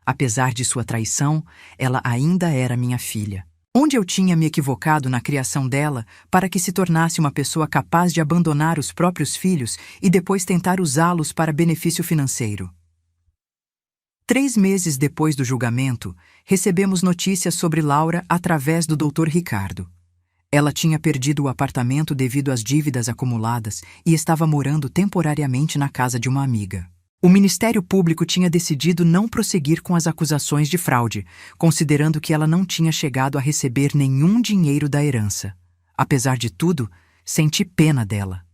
Apesar de sua traição, ela ainda era minha filha. Onde eu tinha me equivocado na criação dela para que se tornasse uma pessoa capaz de abandonar os próprios filhos e depois tentar usá-los para benefício financeiro? 3 meses depois do julgamento, recebemos notícias sobre Laura através do Dr. Ricardo. Ela tinha perdido o apartamento devido às dívidas acumuladas e estava morando temporariamente na casa de uma amiga. O Ministério Público tinha decidido não prosseguir com as acusações de fraude, considerando que ela não tinha chegado a receber nenhum dinheiro da herança. Apesar de tudo, senti pena dela.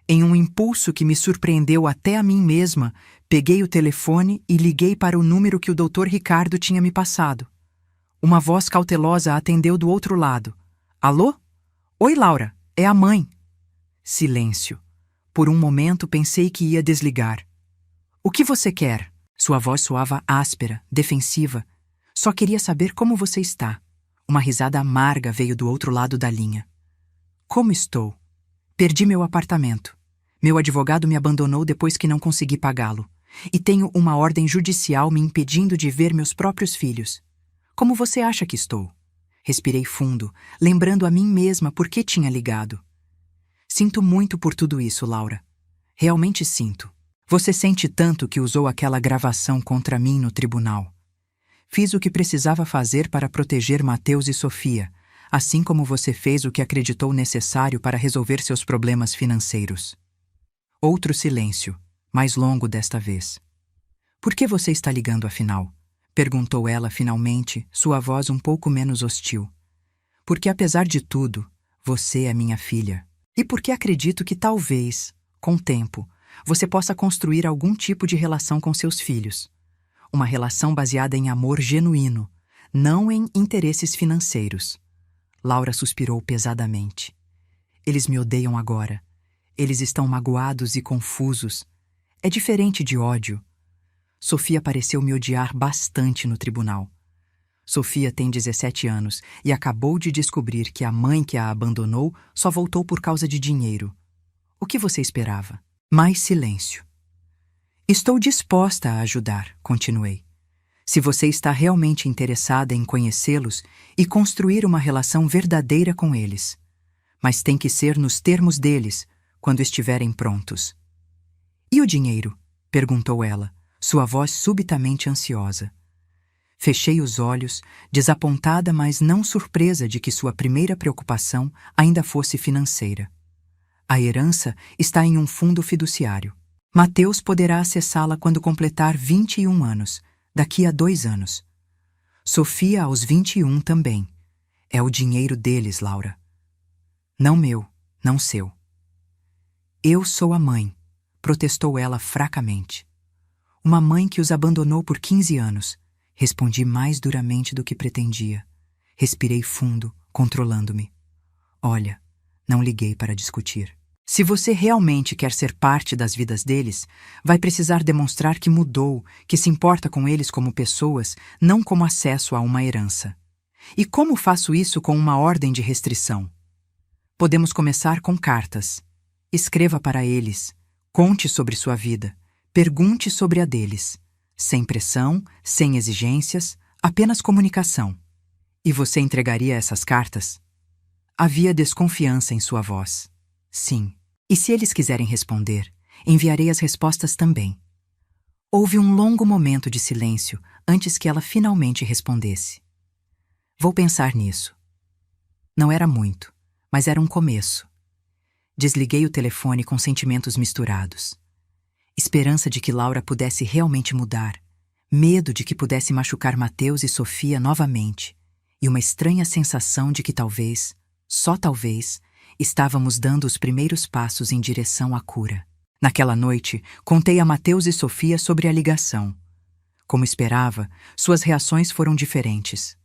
Em um impulso que me surpreendeu até a mim mesma, peguei o telefone e liguei para o número que o Dr. Ricardo tinha me passado. Uma voz cautelosa atendeu do outro lado. Alô? Oi, Laura, é a mãe. Silêncio. Por um momento pensei que ia desligar. O que você quer? Sua voz soava áspera, defensiva. Só queria saber como você está. Uma risada amarga veio do outro lado da linha. Como estou? Perdi meu apartamento. Meu advogado me abandonou depois que não consegui pagá-lo. E tenho uma ordem judicial me impedindo de ver meus próprios filhos. Como você acha que estou? Respirei fundo, lembrando a mim mesma por que tinha ligado. Sinto muito por tudo isso, Laura. Realmente sinto. Você sente tanto que usou aquela gravação contra mim no tribunal. Fiz o que precisava fazer para proteger Mateus e Sofia, assim como você fez o que acreditou necessário para resolver seus problemas financeiros. Outro silêncio, mais longo desta vez. Por que você está ligando afinal? Perguntou ela finalmente, sua voz um pouco menos hostil. Porque apesar de tudo, você é minha filha. E porque acredito que talvez, com o tempo, você possa construir algum tipo de relação com seus filhos. Uma relação baseada em amor genuíno, não em interesses financeiros. Laura suspirou pesadamente. Eles me odeiam agora. Eles estão magoados e confusos. É diferente de ódio. Sofia pareceu me odiar bastante no tribunal. Sofia tem 17 anos e acabou de descobrir que a mãe que a abandonou só voltou por causa de dinheiro. O que você esperava? Mais silêncio. Estou disposta a ajudar, continuei. Se você está realmente interessada em conhecê-los e construir uma relação verdadeira com eles. Mas tem que ser nos termos deles, quando estiverem prontos. E o dinheiro? Perguntou ela, sua voz subitamente ansiosa. Fechei os olhos, desapontada, mas não surpresa de que sua primeira preocupação ainda fosse financeira. A herança está em um fundo fiduciário. Mateus poderá acessá-la quando completar 21 anos, daqui a 2 anos. Sofia aos 21 também. É o dinheiro deles, Laura. Não meu, não seu. Eu sou a mãe, protestou ela fracamente. Uma mãe que os abandonou por 15 anos. Respondi mais duramente do que pretendia. Respirei fundo, controlando-me. Olha, não liguei para discutir. Se você realmente quer ser parte das vidas deles, vai precisar demonstrar que mudou, que se importa com eles como pessoas, não como acesso a uma herança. E como faço isso com uma ordem de restrição? Podemos começar com cartas. Escreva para eles. Conte sobre sua vida. Pergunte sobre a deles. Sem pressão, sem exigências, apenas comunicação. E você entregaria essas cartas? Havia desconfiança em sua voz. Sim. E se eles quiserem responder, enviarei as respostas também. Houve um longo momento de silêncio antes que ela finalmente respondesse. Vou pensar nisso. Não era muito, Mas era um começo. Desliguei o telefone com sentimentos misturados. Esperança de que Laura pudesse realmente mudar, medo de que pudesse machucar Mateus e Sofia novamente, e uma estranha sensação de que talvez, só talvez, estávamos dando os primeiros passos em direção à cura. Naquela noite, contei a Mateus e Sofia sobre a ligação. Como esperava, suas reações foram diferentes.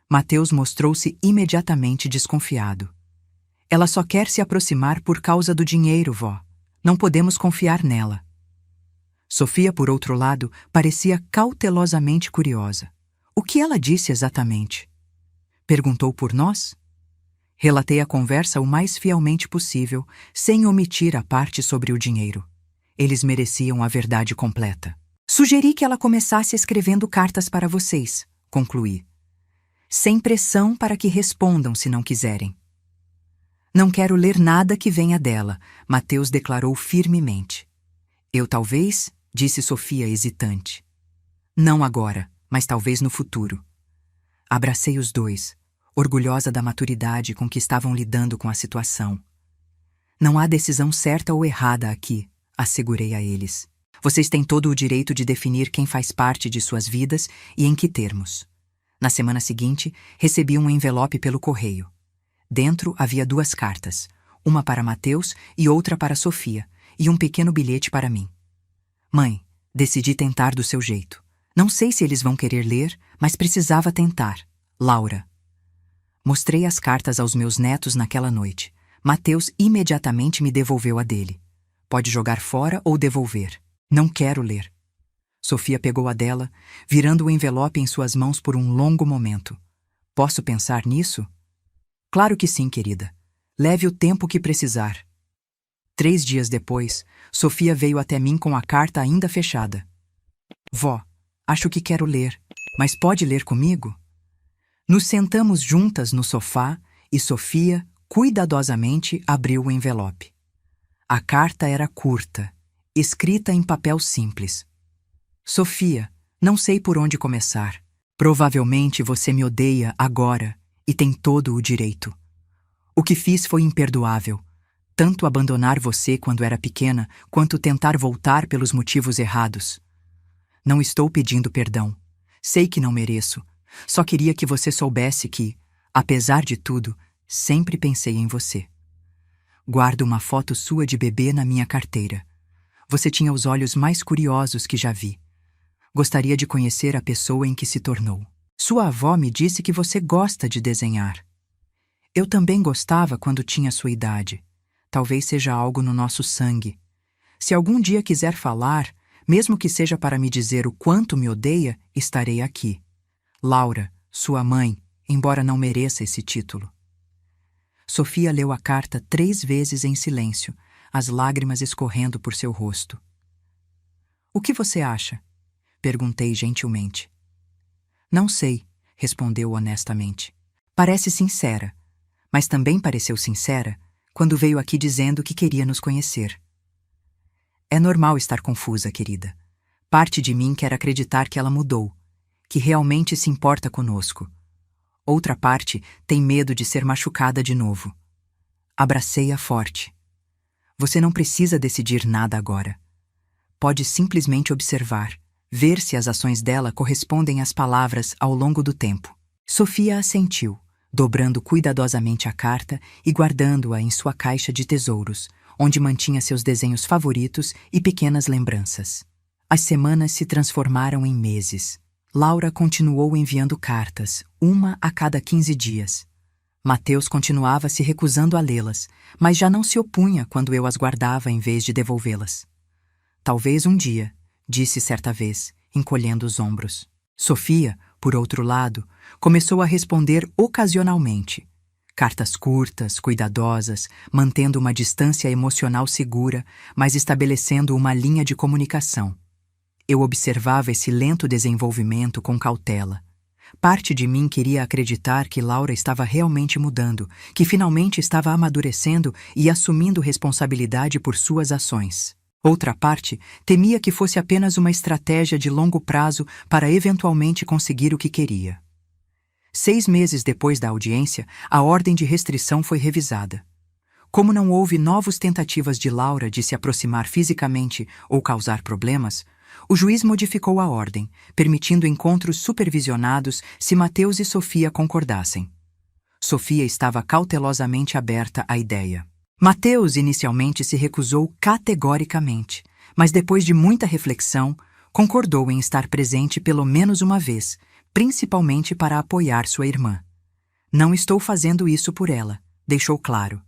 Mateus mostrou-se imediatamente desconfiado. Ela só quer se aproximar por causa do dinheiro, vó. Não podemos confiar nela. Sofia, por outro lado, parecia cautelosamente curiosa. O que ela disse exatamente? Perguntou por nós? Relatei a conversa o mais fielmente possível, sem omitir a parte sobre o dinheiro. Eles mereciam a verdade completa. Sugeri que ela começasse escrevendo cartas para vocês, concluí. Sem pressão para que respondam se não quiserem. Não quero ler nada que venha dela, Mateus declarou firmemente. Eu talvez, disse Sofia hesitante. Não agora, mas talvez no futuro. Abracei os dois, orgulhosa da maturidade com que estavam lidando com a situação. Não há decisão certa ou errada aqui, assegurei a eles. Vocês têm todo o direito de definir quem faz parte de suas vidas e em que termos. Na semana seguinte, recebi um envelope pelo correio. Dentro havia 2 cartas, uma para Mateus e outra para Sofia, e um pequeno bilhete para mim. Mãe, decidi tentar do seu jeito. Não sei se eles vão querer ler, mas precisava tentar. Laura. Mostrei as cartas aos meus netos naquela noite. Mateus imediatamente me devolveu a dele. Pode jogar fora ou devolver. Não quero ler. Sofia pegou a dela, virando o envelope em suas mãos por um longo momento. Posso pensar nisso? Claro que sim, querida. Leve o tempo que precisar. 3 dias depois, Sofia veio até mim com a carta ainda fechada. Vó, acho que quero ler, mas pode ler comigo? Nos sentamos juntas no sofá e Sofia, cuidadosamente, abriu o envelope. A carta era curta, escrita em papel simples. Sofia, não sei por onde começar. Provavelmente você me odeia agora e tem todo o direito. O que fiz foi imperdoável. Tanto abandonar você quando era pequena, quanto tentar voltar pelos motivos errados. Não estou pedindo perdão. Sei que não mereço. Só queria que você soubesse que, apesar de tudo, sempre pensei em você. Guardo uma foto sua de bebê na minha carteira. Você tinha os olhos mais curiosos que já vi. Gostaria de conhecer a pessoa em que se tornou. Sua avó me disse que você gosta de desenhar. Eu também gostava quando tinha sua idade. Talvez seja algo no nosso sangue. Se algum dia quiser falar, mesmo que seja para me dizer o quanto me odeia, estarei aqui. Laura, sua mãe, embora não mereça esse título. Sofia leu a carta 3 vezes em silêncio, as lágrimas escorrendo por seu rosto. O que você acha? Perguntei gentilmente. Não sei, respondeu honestamente. Parece sincera, mas também pareceu sincera quando veio aqui dizendo que queria nos conhecer. É normal estar confusa, querida. Parte de mim quer acreditar que ela mudou, que realmente se importa conosco. Outra parte tem medo de ser machucada de novo. Abracei-a forte. Você não precisa decidir nada agora. Pode simplesmente observar, ver se as ações dela correspondem às palavras ao longo do tempo. Sofia assentiu, dobrando cuidadosamente a carta e guardando-a em sua caixa de tesouros, onde mantinha seus desenhos favoritos e pequenas lembranças. As semanas se transformaram em meses. Laura continuou enviando cartas, uma a cada 15 dias. Mateus continuava se recusando a lê-las, mas já não se opunha quando eu as guardava em vez de devolvê-las. Talvez um dia, disse certa vez, encolhendo os ombros. Sofia, por outro lado, começou a responder ocasionalmente. Cartas curtas, cuidadosas, mantendo uma distância emocional segura, mas estabelecendo uma linha de comunicação. Eu observava esse lento desenvolvimento com cautela. Parte de mim queria acreditar que Laura estava realmente mudando, que finalmente estava amadurecendo e assumindo responsabilidade por suas ações. Outra parte temia que fosse apenas uma estratégia de longo prazo para eventualmente conseguir o que queria. 6 meses depois da audiência, a ordem de restrição foi revisada. Como não houve novas tentativas de Laura de se aproximar fisicamente ou causar problemas, o juiz modificou a ordem, permitindo encontros supervisionados se Mateus e Sofia concordassem. Sofia estava cautelosamente aberta à ideia. Mateus inicialmente se recusou categoricamente, mas depois de muita reflexão, concordou em estar presente pelo menos uma vez, principalmente para apoiar sua irmã. Não estou fazendo isso por ela, deixou claro.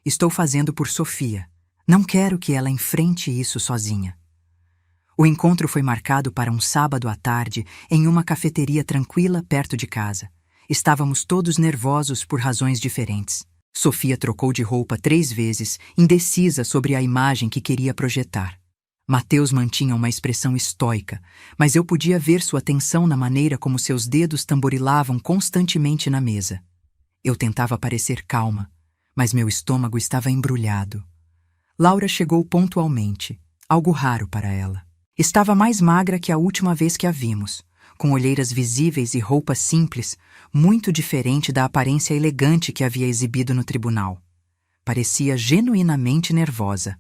Estou fazendo por Sofia. Não quero que ela enfrente isso sozinha. O encontro foi marcado para um sábado à tarde em uma cafeteria tranquila perto de casa. Estávamos todos nervosos por razões diferentes. Sofia trocou de roupa 3 vezes, indecisa sobre a imagem que queria projetar. Mateus mantinha uma expressão estoica, mas eu podia ver sua tensão na maneira como seus dedos tamborilavam constantemente na mesa. Eu tentava parecer calma, mas meu estômago estava embrulhado. Laura chegou pontualmente, algo raro para ela. Estava mais magra que a última vez que a vimos, com olheiras visíveis e roupa simples, muito diferente da aparência elegante que havia exibido no tribunal. Parecia genuinamente nervosa.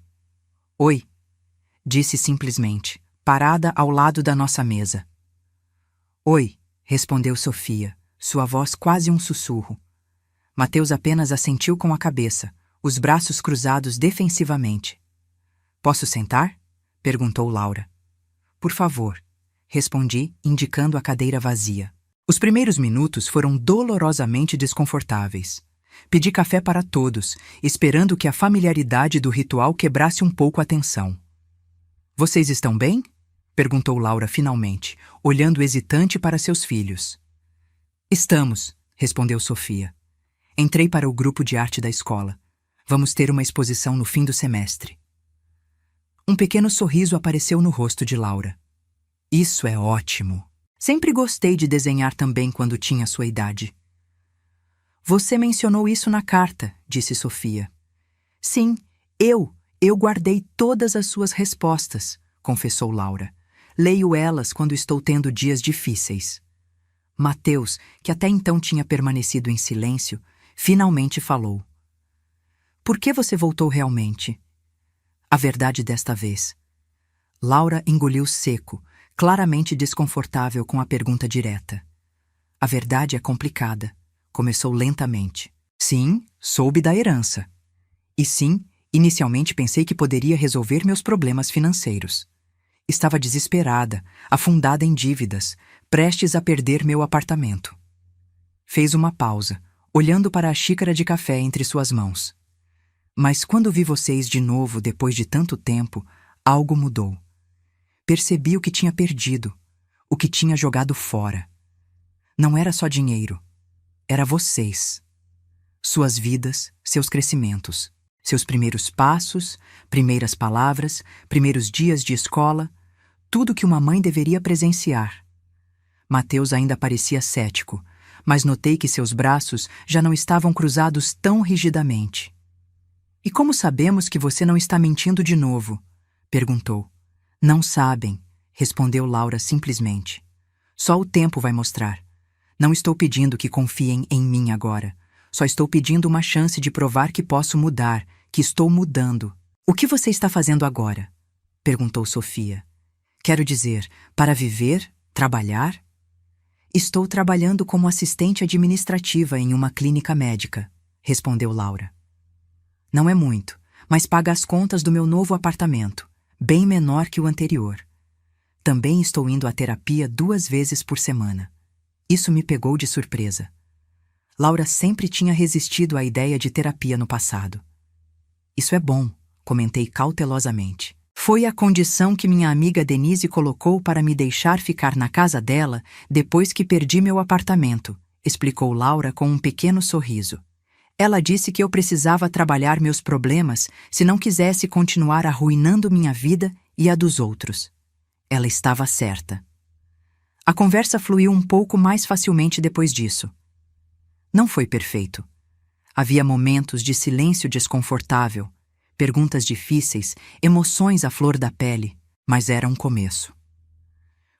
Oi, disse simplesmente, parada ao lado da nossa mesa. Oi, respondeu Sofia, sua voz quase um sussurro. Mateus apenas assentiu com a cabeça, os braços cruzados defensivamente. Posso sentar? Perguntou Laura. Por favor, respondi, indicando a cadeira vazia. Os primeiros minutos foram dolorosamente desconfortáveis. Pedi café para todos, esperando que a familiaridade do ritual quebrasse um pouco a tensão. Vocês estão bem? Perguntou Laura finalmente, olhando hesitante para seus filhos. Estamos, respondeu Sofia. Entrei para o grupo de arte da escola. Vamos ter uma exposição no fim do semestre. Um pequeno sorriso apareceu no rosto de Laura. Isso é ótimo. Sempre gostei de desenhar também quando tinha sua idade. Você mencionou isso na carta, disse Sofia. Sim, eu guardei todas as suas respostas, confessou Laura. Leio elas quando estou tendo dias difíceis. Mateus, que até então tinha permanecido em silêncio, finalmente falou. Por que você voltou realmente? A verdade desta vez. Laura engoliu seco, claramente desconfortável com a pergunta direta. A verdade é complicada. Começou lentamente. Sim, soube da herança. E sim, inicialmente pensei que poderia resolver meus problemas financeiros. Estava desesperada, afundada em dívidas, prestes a perder meu apartamento. Fez uma pausa, olhando para a xícara de café entre suas mãos. Mas quando vi vocês de novo depois de tanto tempo, algo mudou. Percebi o que tinha perdido, o que tinha jogado fora. Não era só dinheiro, era vocês. Suas vidas, seus crescimentos, seus primeiros passos, primeiras palavras, primeiros dias de escola, tudo que uma mãe deveria presenciar. Mateus ainda parecia cético, mas notei que seus braços já não estavam cruzados tão rigidamente. E como sabemos que você não está mentindo de novo? Perguntou. Não sabem, respondeu Laura simplesmente. Só o tempo vai mostrar. Não estou pedindo que confiem em mim agora. Só estou pedindo uma chance de provar que posso mudar, que estou mudando. O que você está fazendo agora? Perguntou Sofia. Quero dizer, para viver, trabalhar? Estou trabalhando como assistente administrativa em uma clínica médica, respondeu Laura. Não é muito, mas paga as contas do meu novo apartamento, bem menor que o anterior. Também estou indo à terapia 2 vezes por semana. Isso me pegou de surpresa. Laura sempre tinha resistido à ideia de terapia no passado. Isso é bom, comentei cautelosamente. Foi a condição que minha amiga Denise colocou para me deixar ficar na casa dela depois que perdi meu apartamento, explicou Laura com um pequeno sorriso. Ela disse que eu precisava trabalhar meus problemas se não quisesse continuar arruinando minha vida e a dos outros. Ela estava certa. A conversa fluiu um pouco mais facilmente depois disso. Não foi perfeito. Havia momentos de silêncio desconfortável, perguntas difíceis, emoções à flor da pele, mas era um começo.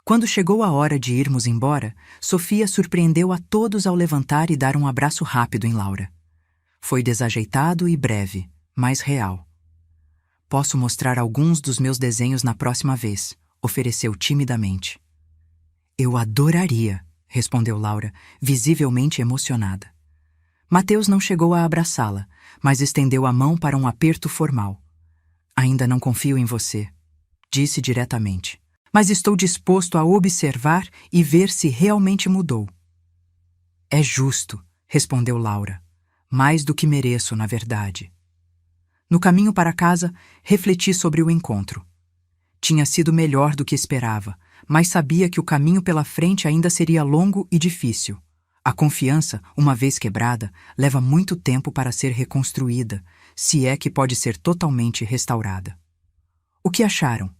Quando chegou a hora de irmos embora, Sofia surpreendeu a todos ao levantar e dar um abraço rápido em Laura. Foi desajeitado e breve, mas real. Posso mostrar alguns dos meus desenhos na próxima vez, ofereceu timidamente. Eu adoraria, respondeu Laura, visivelmente emocionada. Mateus não chegou a abraçá-la, mas estendeu a mão para um aperto formal. Ainda não confio em você, disse diretamente. Mas estou disposto a observar e ver se realmente mudou. É justo, respondeu Laura. Mais do que mereço, na verdade. No caminho para casa, refleti sobre o encontro. Tinha sido melhor do que esperava, mas sabia que o caminho pela frente ainda seria longo e difícil. A confiança, uma vez quebrada, leva muito tempo para ser reconstruída, se é que pode ser totalmente restaurada. O que acharam?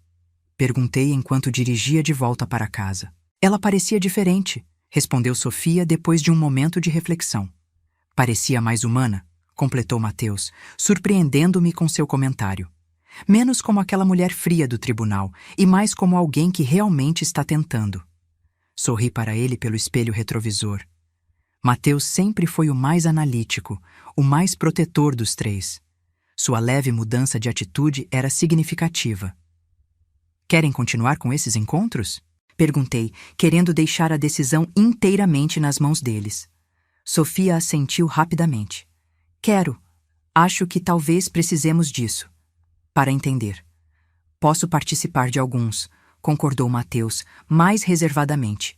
Perguntei enquanto dirigia de volta para casa. Ela parecia diferente, respondeu Sofia depois de um momento de reflexão. Parecia mais humana, completou Mateus, surpreendendo-me com seu comentário. Menos como aquela mulher fria do tribunal e mais como alguém que realmente está tentando. Sorri para ele pelo espelho retrovisor. Mateus sempre foi o mais analítico, o mais protetor dos três. Sua leve mudança de atitude era significativa. Querem continuar com esses encontros? Perguntei, querendo deixar a decisão inteiramente nas mãos deles. Sofia assentiu rapidamente. Quero. Acho que talvez precisemos disso. Para entender. Posso participar de alguns, concordou Mateus, mais reservadamente.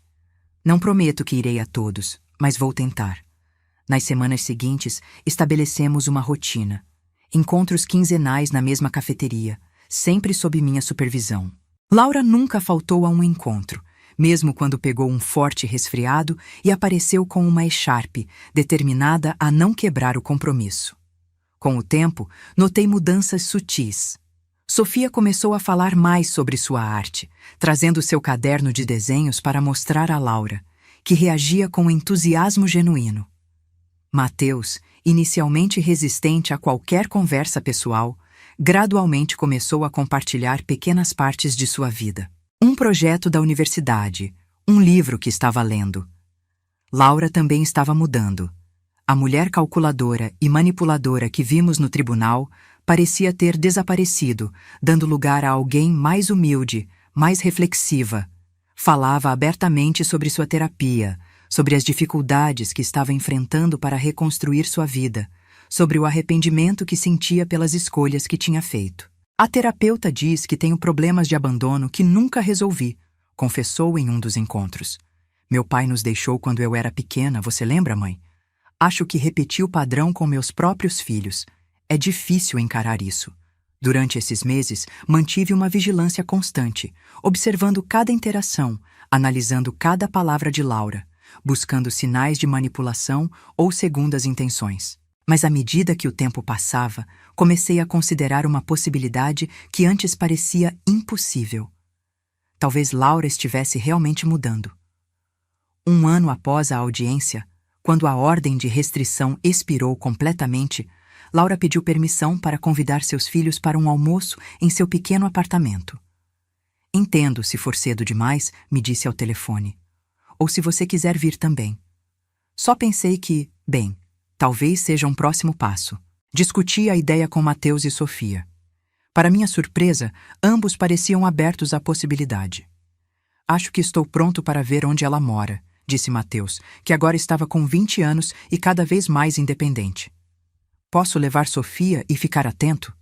Não prometo que irei a todos, mas vou tentar. Nas semanas seguintes, estabelecemos uma rotina. Encontros quinzenais na mesma cafeteria, sempre sob minha supervisão. Laura nunca faltou a um encontro, mesmo quando pegou um forte resfriado e apareceu com uma echarpe, determinada a não quebrar o compromisso. Com o tempo, notei mudanças sutis. Sofia começou a falar mais sobre sua arte, trazendo seu caderno de desenhos para mostrar a Laura, que reagia com entusiasmo genuíno. Mateus, inicialmente resistente a qualquer conversa pessoal, gradualmente começou a compartilhar pequenas partes de sua vida. Um projeto da universidade, um livro que estava lendo. Laura também estava mudando. A mulher calculadora e manipuladora que vimos no tribunal parecia ter desaparecido, dando lugar a alguém mais humilde, mais reflexiva. Falava abertamente sobre sua terapia, sobre as dificuldades que estava enfrentando para reconstruir sua vida, sobre o arrependimento que sentia pelas escolhas que tinha feito. A terapeuta diz que tenho problemas de abandono que nunca resolvi, confessou em um dos encontros. Meu pai nos deixou quando eu era pequena, você lembra, mãe? Acho que repeti o padrão com meus próprios filhos. É difícil encarar isso. Durante esses meses, mantive uma vigilância constante, observando cada interação, analisando cada palavra de Laura, buscando sinais de manipulação ou segundas intenções. Mas à medida que o tempo passava, comecei a considerar uma possibilidade que antes parecia impossível. Talvez Laura estivesse realmente mudando. Um ano após a audiência, quando a ordem de restrição expirou completamente, Laura pediu permissão para convidar seus filhos para um almoço em seu pequeno apartamento. Entendo se for cedo demais, me disse ao telefone. Ou se você quiser vir também. Só pensei que, bem, talvez seja um próximo passo. Discuti a ideia com Mateus e Sofia. Para minha surpresa, ambos pareciam abertos à possibilidade. Acho que estou pronto para ver onde ela mora, disse Mateus, que agora estava com 20 anos e cada vez mais independente. Posso levar Sofia e ficar atento?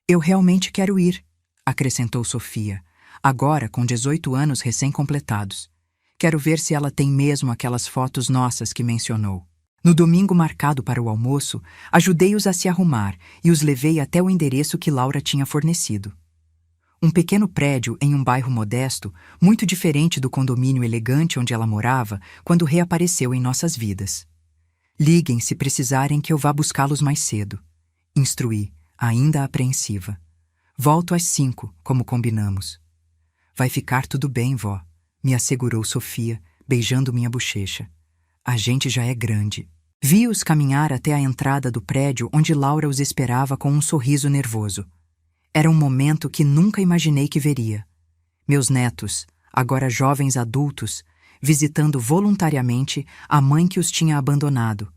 Eu realmente quero ir, acrescentou Sofia, agora com 18 anos recém-completados. Quero ver se ela tem mesmo aquelas fotos nossas que mencionou. No domingo marcado para o almoço, ajudei-os a se arrumar e os levei até o endereço que Laura tinha fornecido. Um pequeno prédio em um bairro modesto, muito diferente do condomínio elegante onde ela morava quando reapareceu em nossas vidas. Liguem se precisarem que eu vá buscá-los mais cedo. Instruí, ainda apreensiva. Volto às 5, como combinamos. Vai ficar tudo bem, vó, me assegurou Sofia, beijando minha bochecha. A gente já é grande. Vi-os caminhar até a entrada do prédio onde Laura os esperava com um sorriso nervoso. Era um momento que nunca imaginei que veria. Meus netos, agora jovens adultos, visitando voluntariamente a mãe que os tinha abandonado.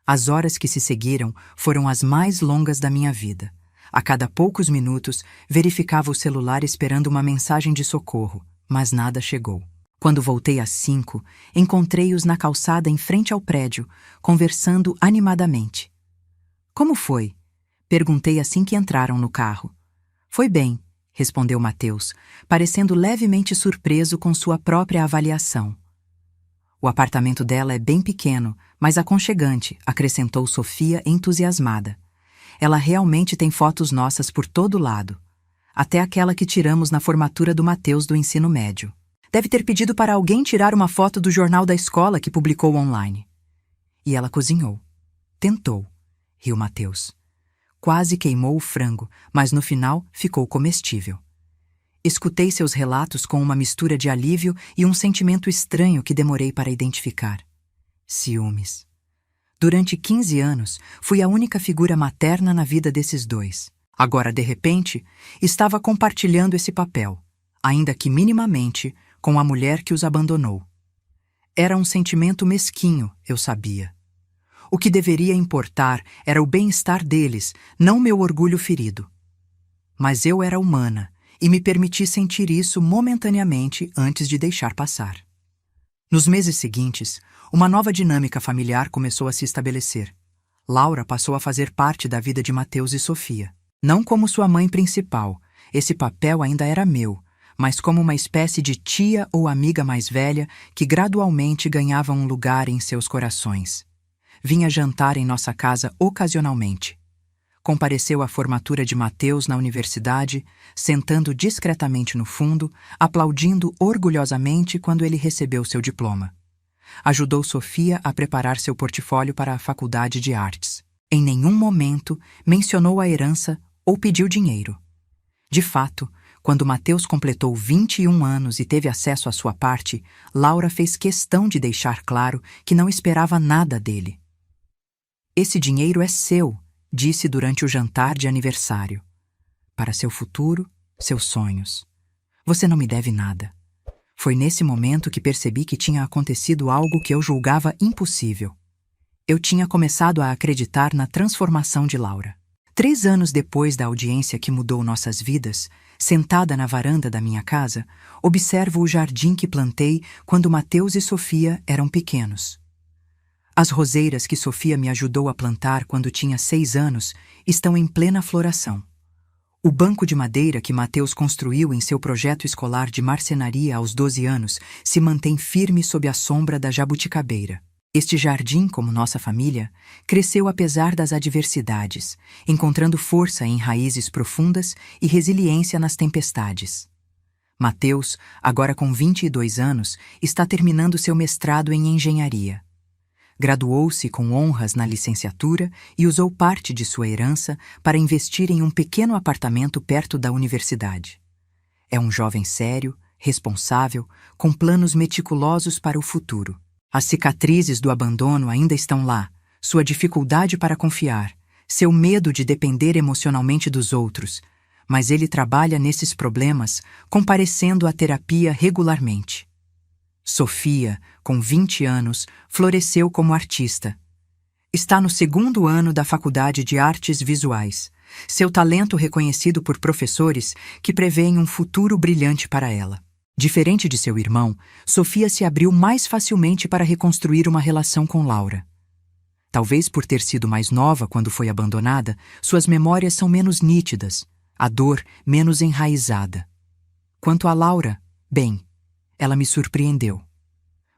As horas que se seguiram foram as mais longas da minha vida. A cada poucos minutos, verificava o celular esperando uma mensagem de socorro, mas nada chegou. Quando voltei às 5, encontrei-os na calçada em frente ao prédio, conversando animadamente. Como foi? Perguntei assim que entraram no carro. Foi bem, respondeu Mateus, parecendo levemente surpreso com sua própria avaliação. O apartamento dela é bem pequeno, mas aconchegante, acrescentou Sofia entusiasmada. Ela realmente tem fotos nossas por todo lado. Até aquela que tiramos na formatura do Mateus do ensino médio. Deve ter pedido para alguém tirar uma foto do jornal da escola que publicou online. E ela cozinhou. Tentou, riu Mateus. Quase queimou o frango, mas no final ficou comestível. Escutei seus relatos com uma mistura de alívio e um sentimento estranho que demorei para identificar. Ciúmes. Durante 15 anos, fui a única figura materna na vida desses dois. Agora, de repente, estava compartilhando esse papel, ainda que minimamente, com a mulher que os abandonou. Era um sentimento mesquinho, eu sabia. O que deveria importar era o bem-estar deles, não meu orgulho ferido. Mas eu era humana e me permiti sentir isso momentaneamente antes de deixar passar. Nos meses seguintes, uma nova dinâmica familiar começou a se estabelecer. Laura passou a fazer parte da vida de Mateus e Sofia. Não como sua mãe principal, esse papel ainda era meu, mas como uma espécie de tia ou amiga mais velha que gradualmente ganhava um lugar em seus corações. Vinha jantar em nossa casa ocasionalmente. Compareceu à formatura de Mateus na universidade, sentando discretamente no fundo, aplaudindo orgulhosamente quando ele recebeu seu diploma. Ajudou Sofia a preparar seu portfólio para a Faculdade de Artes. Em nenhum momento mencionou a herança ou pediu dinheiro. De fato, quando Mateus completou 21 anos e teve acesso à sua parte, Laura fez questão de deixar claro que não esperava nada dele. Esse dinheiro é seu, disse durante o jantar de aniversário. Para seu futuro, seus sonhos. Você não me deve nada. Foi nesse momento que percebi que tinha acontecido algo que eu julgava impossível. Eu tinha começado a acreditar na transformação de Laura. 3 anos depois da audiência que mudou nossas vidas, sentada na varanda da minha casa, observo o jardim que plantei quando Mateus e Sofia eram pequenos. As roseiras que Sofia me ajudou a plantar quando tinha 6 anos estão em plena floração. O banco de madeira que Mateus construiu em seu projeto escolar de marcenaria aos 12 anos se mantém firme sob a sombra da jabuticabeira. Este jardim, como nossa família, cresceu apesar das adversidades, encontrando força em raízes profundas e resiliência nas tempestades. Mateus, agora com 22 anos, está terminando seu mestrado em engenharia. Graduou-se com honras na licenciatura e usou parte de sua herança para investir em um pequeno apartamento perto da universidade. É um jovem sério, responsável, com planos meticulosos para o futuro. As cicatrizes do abandono ainda estão lá, sua dificuldade para confiar, seu medo de depender emocionalmente dos outros, mas ele trabalha nesses problemas, comparecendo à terapia regularmente. Sofia, com 20 anos, floresceu como artista. Está no 2º ano da Faculdade de Artes Visuais, seu talento reconhecido por professores que prevêem um futuro brilhante para ela. Diferente de seu irmão, Sofia se abriu mais facilmente para reconstruir uma relação com Laura. Talvez por ter sido mais nova quando foi abandonada, suas memórias são menos nítidas, a dor menos enraizada. Quanto a Laura, bem, ela me surpreendeu.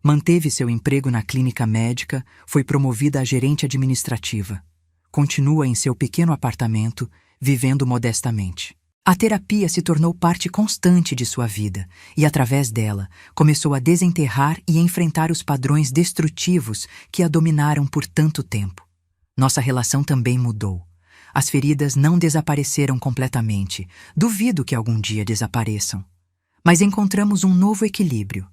Manteve seu emprego na clínica médica, foi promovida a gerente administrativa. Continua em seu pequeno apartamento, vivendo modestamente. A terapia se tornou parte constante de sua vida e, através dela, começou a desenterrar e enfrentar os padrões destrutivos que a dominaram por tanto tempo. Nossa relação também mudou. As feridas não desapareceram completamente. Duvido que algum dia desapareçam. Mas encontramos um novo equilíbrio.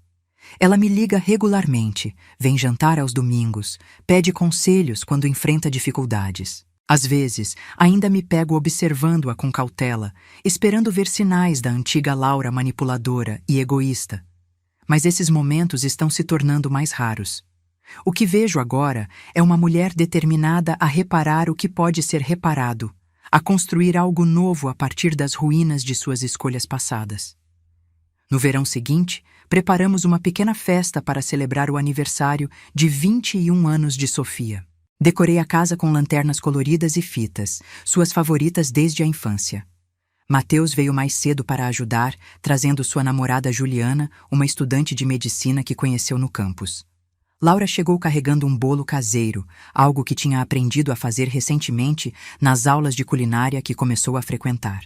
Ela me liga regularmente, vem jantar aos domingos, pede conselhos quando enfrenta dificuldades. Às vezes, ainda me pego observando-a com cautela, esperando ver sinais da antiga Laura manipuladora e egoísta. Mas esses momentos estão se tornando mais raros. O que vejo agora é uma mulher determinada a reparar o que pode ser reparado, a construir algo novo a partir das ruínas de suas escolhas passadas. No verão seguinte, preparamos uma pequena festa para celebrar o aniversário de 21 anos de Sofia. Decorei a casa com lanternas coloridas e fitas, suas favoritas desde a infância. Mateus veio mais cedo para ajudar, trazendo sua namorada Juliana, uma estudante de medicina que conheceu no campus. Laura chegou carregando um bolo caseiro, algo que tinha aprendido a fazer recentemente nas aulas de culinária que começou a frequentar.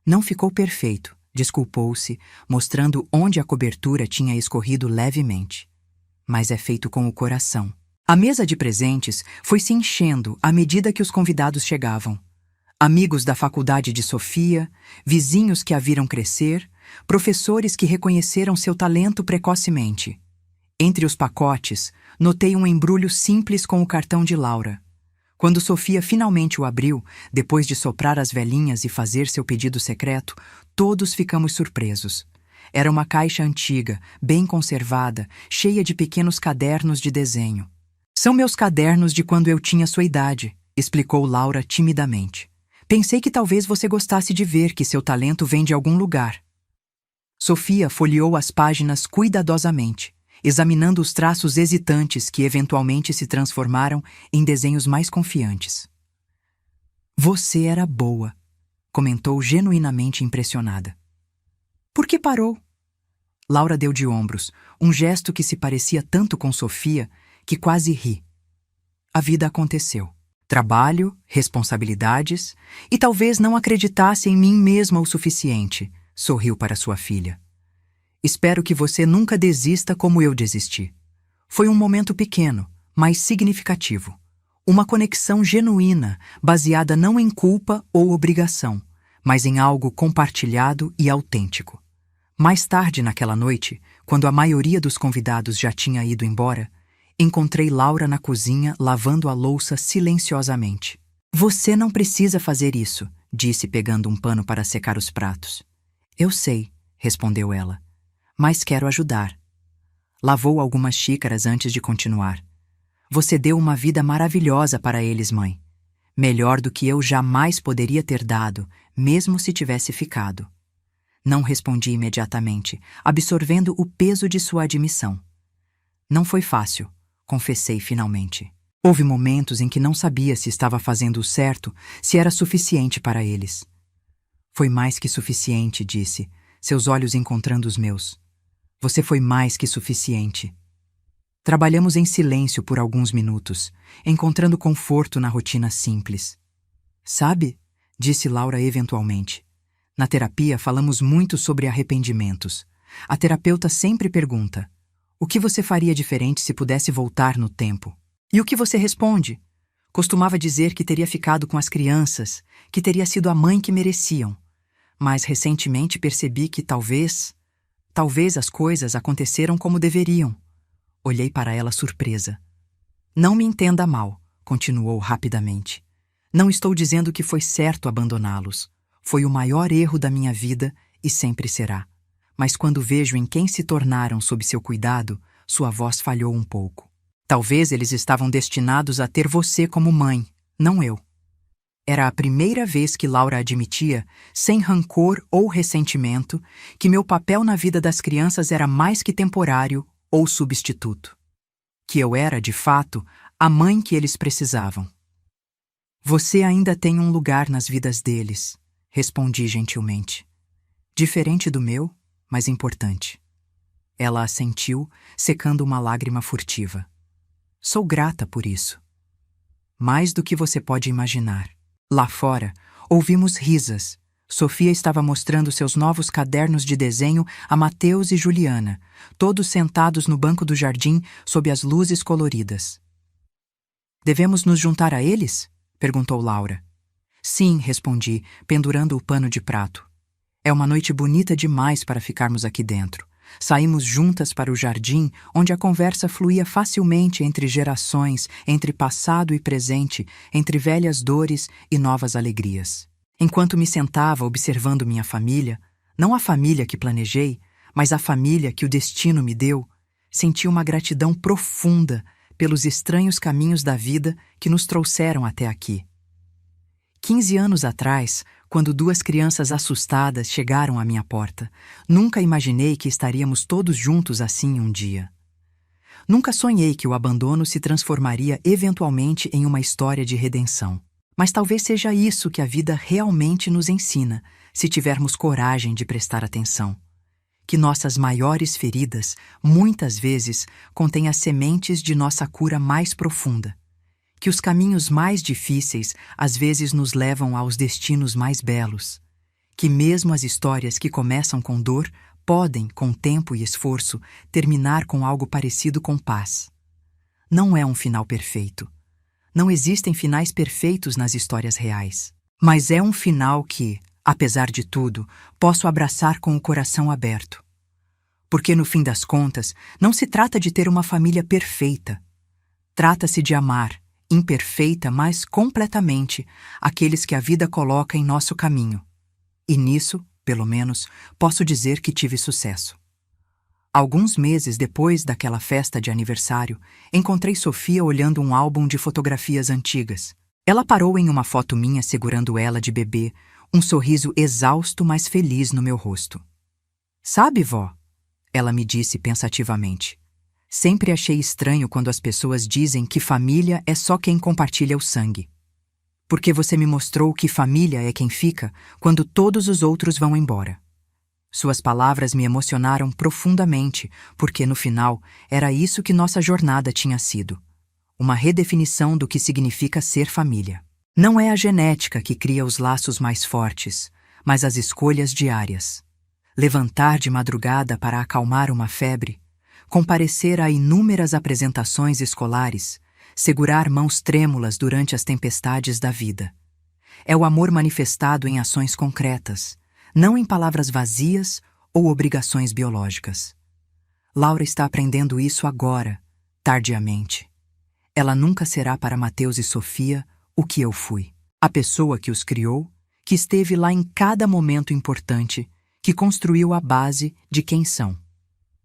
Não ficou perfeito, desculpou-se, mostrando onde a cobertura tinha escorrido levemente. Mas é feito com o coração. A mesa de presentes foi se enchendo à medida que os convidados chegavam. Amigos da faculdade de Sofia, vizinhos que a viram crescer, professores que reconheceram seu talento precocemente. Entre os pacotes, notei um embrulho simples com o cartão de Laura. Quando Sofia finalmente o abriu, depois de soprar as velhinhas e fazer seu pedido secreto, todos ficamos surpresos. Era uma caixa antiga, bem conservada, cheia de pequenos cadernos de desenho. "São meus cadernos de quando eu tinha sua idade", explicou Laura timidamente. "Pensei que talvez você gostasse de ver que seu talento vem de algum lugar." Sofia folheou as páginas cuidadosamente, examinando os traços hesitantes que eventualmente se transformaram em desenhos mais confiantes. "Você era boa", comentou genuinamente impressionada. "Por que parou?" Laura deu de ombros, um gesto que se parecia tanto com Sofia que quase ri. "A vida aconteceu. Trabalho, responsabilidades, e talvez não acreditasse em mim mesma o suficiente", sorriu para sua filha. "Espero que você nunca desista como eu desisti. Foi um momento pequeno, mas significativo. Uma conexão genuína, baseada não em culpa ou obrigação, mas em algo compartilhado e autêntico." Mais tarde naquela noite, quando a maioria dos convidados já tinha ido embora, encontrei Laura na cozinha lavando a louça silenciosamente. "Você não precisa fazer isso", disse pegando um pano para secar os pratos. "Eu sei", respondeu ela, "mas quero ajudar." Lavou algumas xícaras antes de continuar. "Você deu uma vida maravilhosa para eles, mãe. Melhor do que eu jamais poderia ter dado, mesmo se tivesse ficado." Não respondi imediatamente, absorvendo o peso de sua admissão. "Não foi fácil", confessei finalmente. Houve momentos em que não sabia se estava fazendo o certo, se era suficiente para eles. "Foi mais que suficiente", disse, seus olhos encontrando os meus. "Você foi mais que suficiente." Trabalhamos em silêncio por alguns minutos, encontrando conforto na rotina simples. "Sabe", disse Laura eventualmente, "na terapia falamos muito sobre arrependimentos. A terapeuta sempre pergunta: o que você faria diferente se pudesse voltar no tempo? E o que você responde? Costumava dizer que teria ficado com as crianças, que teria sido a mãe que mereciam. Mas recentemente percebi que talvez as coisas aconteceram como deveriam." Olhei para ela surpresa. "Não me entenda mal", continuou rapidamente. "Não estou dizendo que foi certo abandoná-los. Foi o maior erro da minha vida e sempre será. Mas quando vejo em quem se tornaram sob seu cuidado, sua voz falhou um pouco. Talvez eles estavam destinados a ter você como mãe, não eu." Era a primeira vez que Laura admitia, sem rancor ou ressentimento, que meu papel na vida das crianças era mais que temporário ou substituto. Que eu era, de fato, a mãe que eles precisavam. "Você ainda tem um lugar nas vidas deles", respondi gentilmente. "Diferente do meu, mas importante." Ela assentiu, secando uma lágrima furtiva. "Sou grata por isso." "Mais do que você pode imaginar." Lá fora, ouvimos risas. Sofia estava mostrando seus novos cadernos de desenho a Mateus e Juliana, todos sentados no banco do jardim sob as luzes coloridas. "Devemos nos juntar a eles?" perguntou Laura. "Sim", respondi, pendurando o pano de prato. "É uma noite bonita demais para ficarmos aqui dentro." Saímos juntas para o jardim, onde a conversa fluía facilmente entre gerações, entre passado e presente, entre velhas dores e novas alegrias. Enquanto me sentava observando minha família, não a família que planejei, mas a família que o destino me deu, senti uma gratidão profunda pelos estranhos caminhos da vida que nos trouxeram até aqui. 15 anos atrás, quando duas crianças assustadas chegaram à minha porta, nunca imaginei que estaríamos todos juntos assim um dia. Nunca sonhei que o abandono se transformaria eventualmente em uma história de redenção. Mas talvez seja isso que a vida realmente nos ensina, se tivermos coragem de prestar atenção. Que nossas maiores feridas, muitas vezes, contêm as sementes de nossa cura mais profunda. Que os caminhos mais difíceis, às vezes, nos levam aos destinos mais belos. Que mesmo as histórias que começam com dor, podem, com tempo e esforço, terminar com algo parecido com paz. Não é um final perfeito. Não existem finais perfeitos nas histórias reais. Mas é um final que, apesar de tudo, posso abraçar com o coração aberto. Porque, no fim das contas, não se trata de ter uma família perfeita. Trata-se de amar, imperfeita, mas completamente, aqueles que a vida coloca em nosso caminho. E nisso, pelo menos, posso dizer que tive sucesso. Alguns meses depois daquela festa de aniversário, encontrei Sofia olhando um álbum de fotografias antigas. Ela parou em uma foto minha segurando ela de bebê, um sorriso exausto, mas feliz no meu rosto. "Sabe, vó?" ela me disse pensativamente. "Sempre achei estranho quando as pessoas dizem que família é só quem compartilha o sangue. Porque você me mostrou que família é quem fica quando todos os outros vão embora." Suas palavras me emocionaram profundamente, porque, no final, era isso que nossa jornada tinha sido. Uma redefinição do que significa ser família. Não é a genética que cria os laços mais fortes, mas as escolhas diárias. Levantar de madrugada para acalmar uma febre, comparecer a inúmeras apresentações escolares, segurar mãos trêmulas durante as tempestades da vida. É o amor manifestado em ações concretas, não em palavras vazias ou obrigações biológicas. Laura está aprendendo isso agora, tardiamente. Ela nunca será para Mateus e Sofia o que eu fui. A pessoa que os criou, que esteve lá em cada momento importante, que construiu a base de quem são.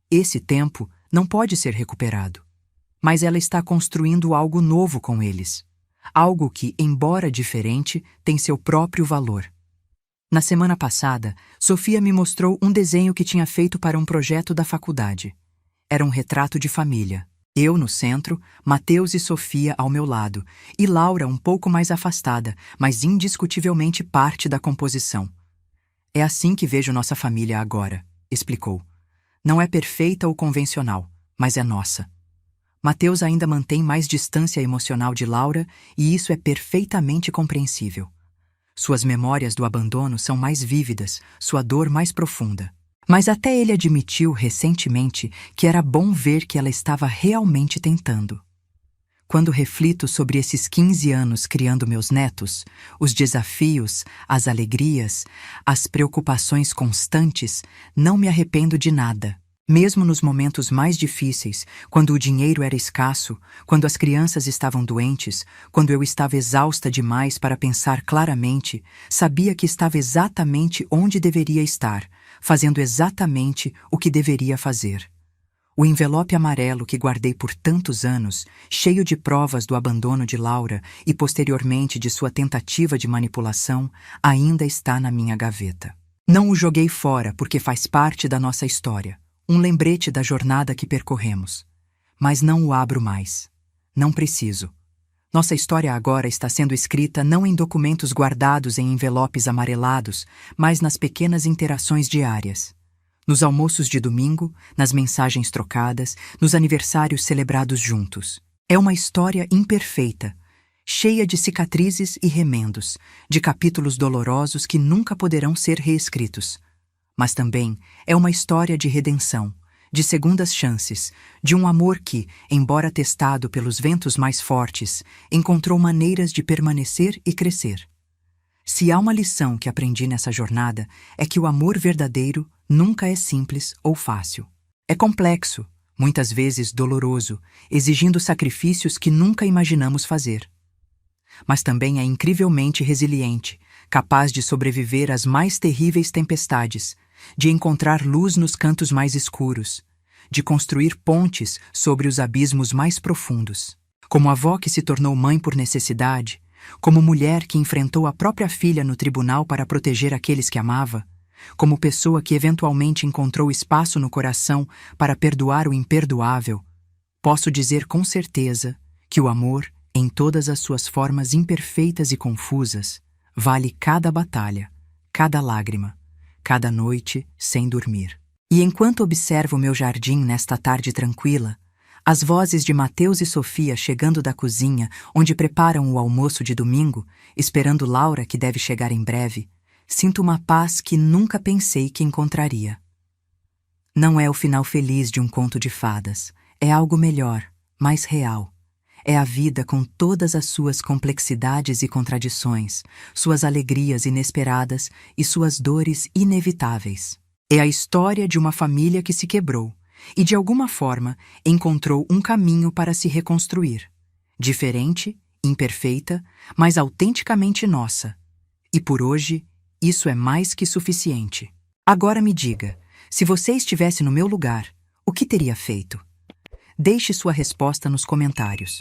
Esse tempo não pode ser recuperado. Mas ela está construindo algo novo com eles. Algo que, embora diferente, tem seu próprio valor. Na semana passada, Sofia me mostrou um desenho que tinha feito para um projeto da faculdade. Era um retrato de família. Eu no centro, Mateus e Sofia ao meu lado, e Laura um pouco mais afastada, mas indiscutivelmente parte da composição. "É assim que vejo nossa família agora", explicou. "Não é perfeita ou convencional, mas é nossa." Mateus ainda mantém mais distância emocional de Laura e isso é perfeitamente compreensível. Suas memórias do abandono são mais vívidas, sua dor mais profunda. Mas até ele admitiu recentemente que era bom ver que ela estava realmente tentando. Quando reflito sobre esses 15 anos criando meus netos, os desafios, as alegrias, as preocupações constantes, não me arrependo de nada. Mesmo nos momentos mais difíceis, quando o dinheiro era escasso, quando as crianças estavam doentes, quando eu estava exausta demais para pensar claramente, sabia que estava exatamente onde deveria estar, fazendo exatamente o que deveria fazer. O envelope amarelo que guardei por tantos anos, cheio de provas do abandono de Laura e posteriormente de sua tentativa de manipulação, ainda está na minha gaveta. Não o joguei fora porque faz parte da nossa história. Um lembrete da jornada que percorremos. Mas não o abro mais. Não preciso. Nossa história agora está sendo escrita não em documentos guardados em envelopes amarelados, mas nas pequenas interações diárias. Nos almoços de domingo, nas mensagens trocadas, nos aniversários celebrados juntos. É uma história imperfeita, cheia de cicatrizes e remendos, de capítulos dolorosos que nunca poderão ser reescritos. Mas também é uma história de redenção, de segundas chances, de um amor que, embora testado pelos ventos mais fortes, encontrou maneiras de permanecer e crescer. Se há uma lição que aprendi nessa jornada, é que o amor verdadeiro nunca é simples ou fácil. É complexo, muitas vezes doloroso, exigindo sacrifícios que nunca imaginamos fazer. Mas também é incrivelmente resiliente, capaz de sobreviver às mais terríveis tempestades, de encontrar luz nos cantos mais escuros, de construir pontes sobre os abismos mais profundos. Como avó que se tornou mãe por necessidade, como mulher que enfrentou a própria filha no tribunal para proteger aqueles que amava, como pessoa que eventualmente encontrou espaço no coração para perdoar o imperdoável, posso dizer com certeza que o amor, em todas as suas formas imperfeitas e confusas, vale cada batalha, cada lágrima, cada noite sem dormir. E enquanto observo meu jardim nesta tarde tranquila, as vozes de Mateus e Sofia chegando da cozinha, onde preparam o almoço de domingo, esperando Laura, que deve chegar em breve, sinto uma paz que nunca pensei que encontraria. Não é o final feliz de um conto de fadas, é algo melhor, mais real. É a vida com todas as suas complexidades e contradições, suas alegrias inesperadas e suas dores inevitáveis. É a história de uma família que se quebrou e, de alguma forma, encontrou um caminho para se reconstruir. Diferente, imperfeita, mas autenticamente nossa. E por hoje, isso é mais que suficiente. Agora me diga, se você estivesse no meu lugar, o que teria feito? Deixe sua resposta nos comentários.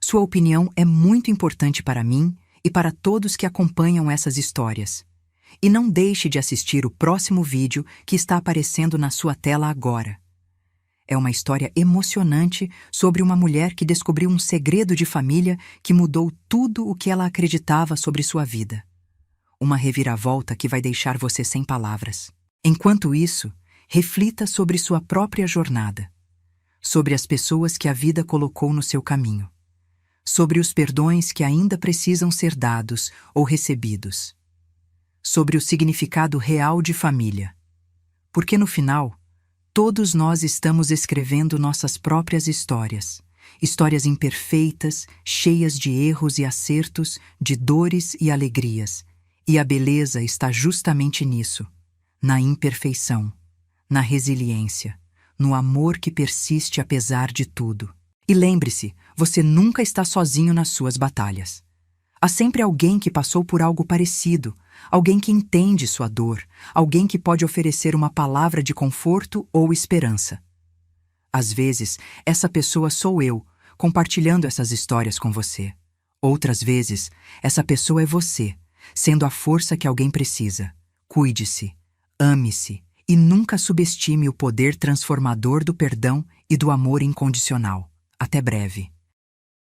Sua opinião é muito importante para mim e para todos que acompanham essas histórias. E não deixe de assistir o próximo vídeo que está aparecendo na sua tela agora. É uma história emocionante sobre uma mulher que descobriu um segredo de família que mudou tudo o que ela acreditava sobre sua vida. Uma reviravolta que vai deixar você sem palavras. Enquanto isso, reflita sobre sua própria jornada, sobre as pessoas que a vida colocou no seu caminho, sobre os perdões que ainda precisam ser dados ou recebidos, sobre o significado real de família. Porque no final, todos nós estamos escrevendo nossas próprias histórias, histórias imperfeitas, cheias de erros e acertos, de dores e alegrias, e a beleza está justamente nisso, na imperfeição, na resiliência, no amor que persiste apesar de tudo. E lembre-se, você nunca está sozinho nas suas batalhas. Há sempre alguém que passou por algo parecido, alguém que entende sua dor, alguém que pode oferecer uma palavra de conforto ou esperança. Às vezes, essa pessoa sou eu, compartilhando essas histórias com você. Outras vezes, essa pessoa é você, sendo a força que alguém precisa. Cuide-se, ame-se e nunca subestime o poder transformador do perdão e do amor incondicional. Até breve.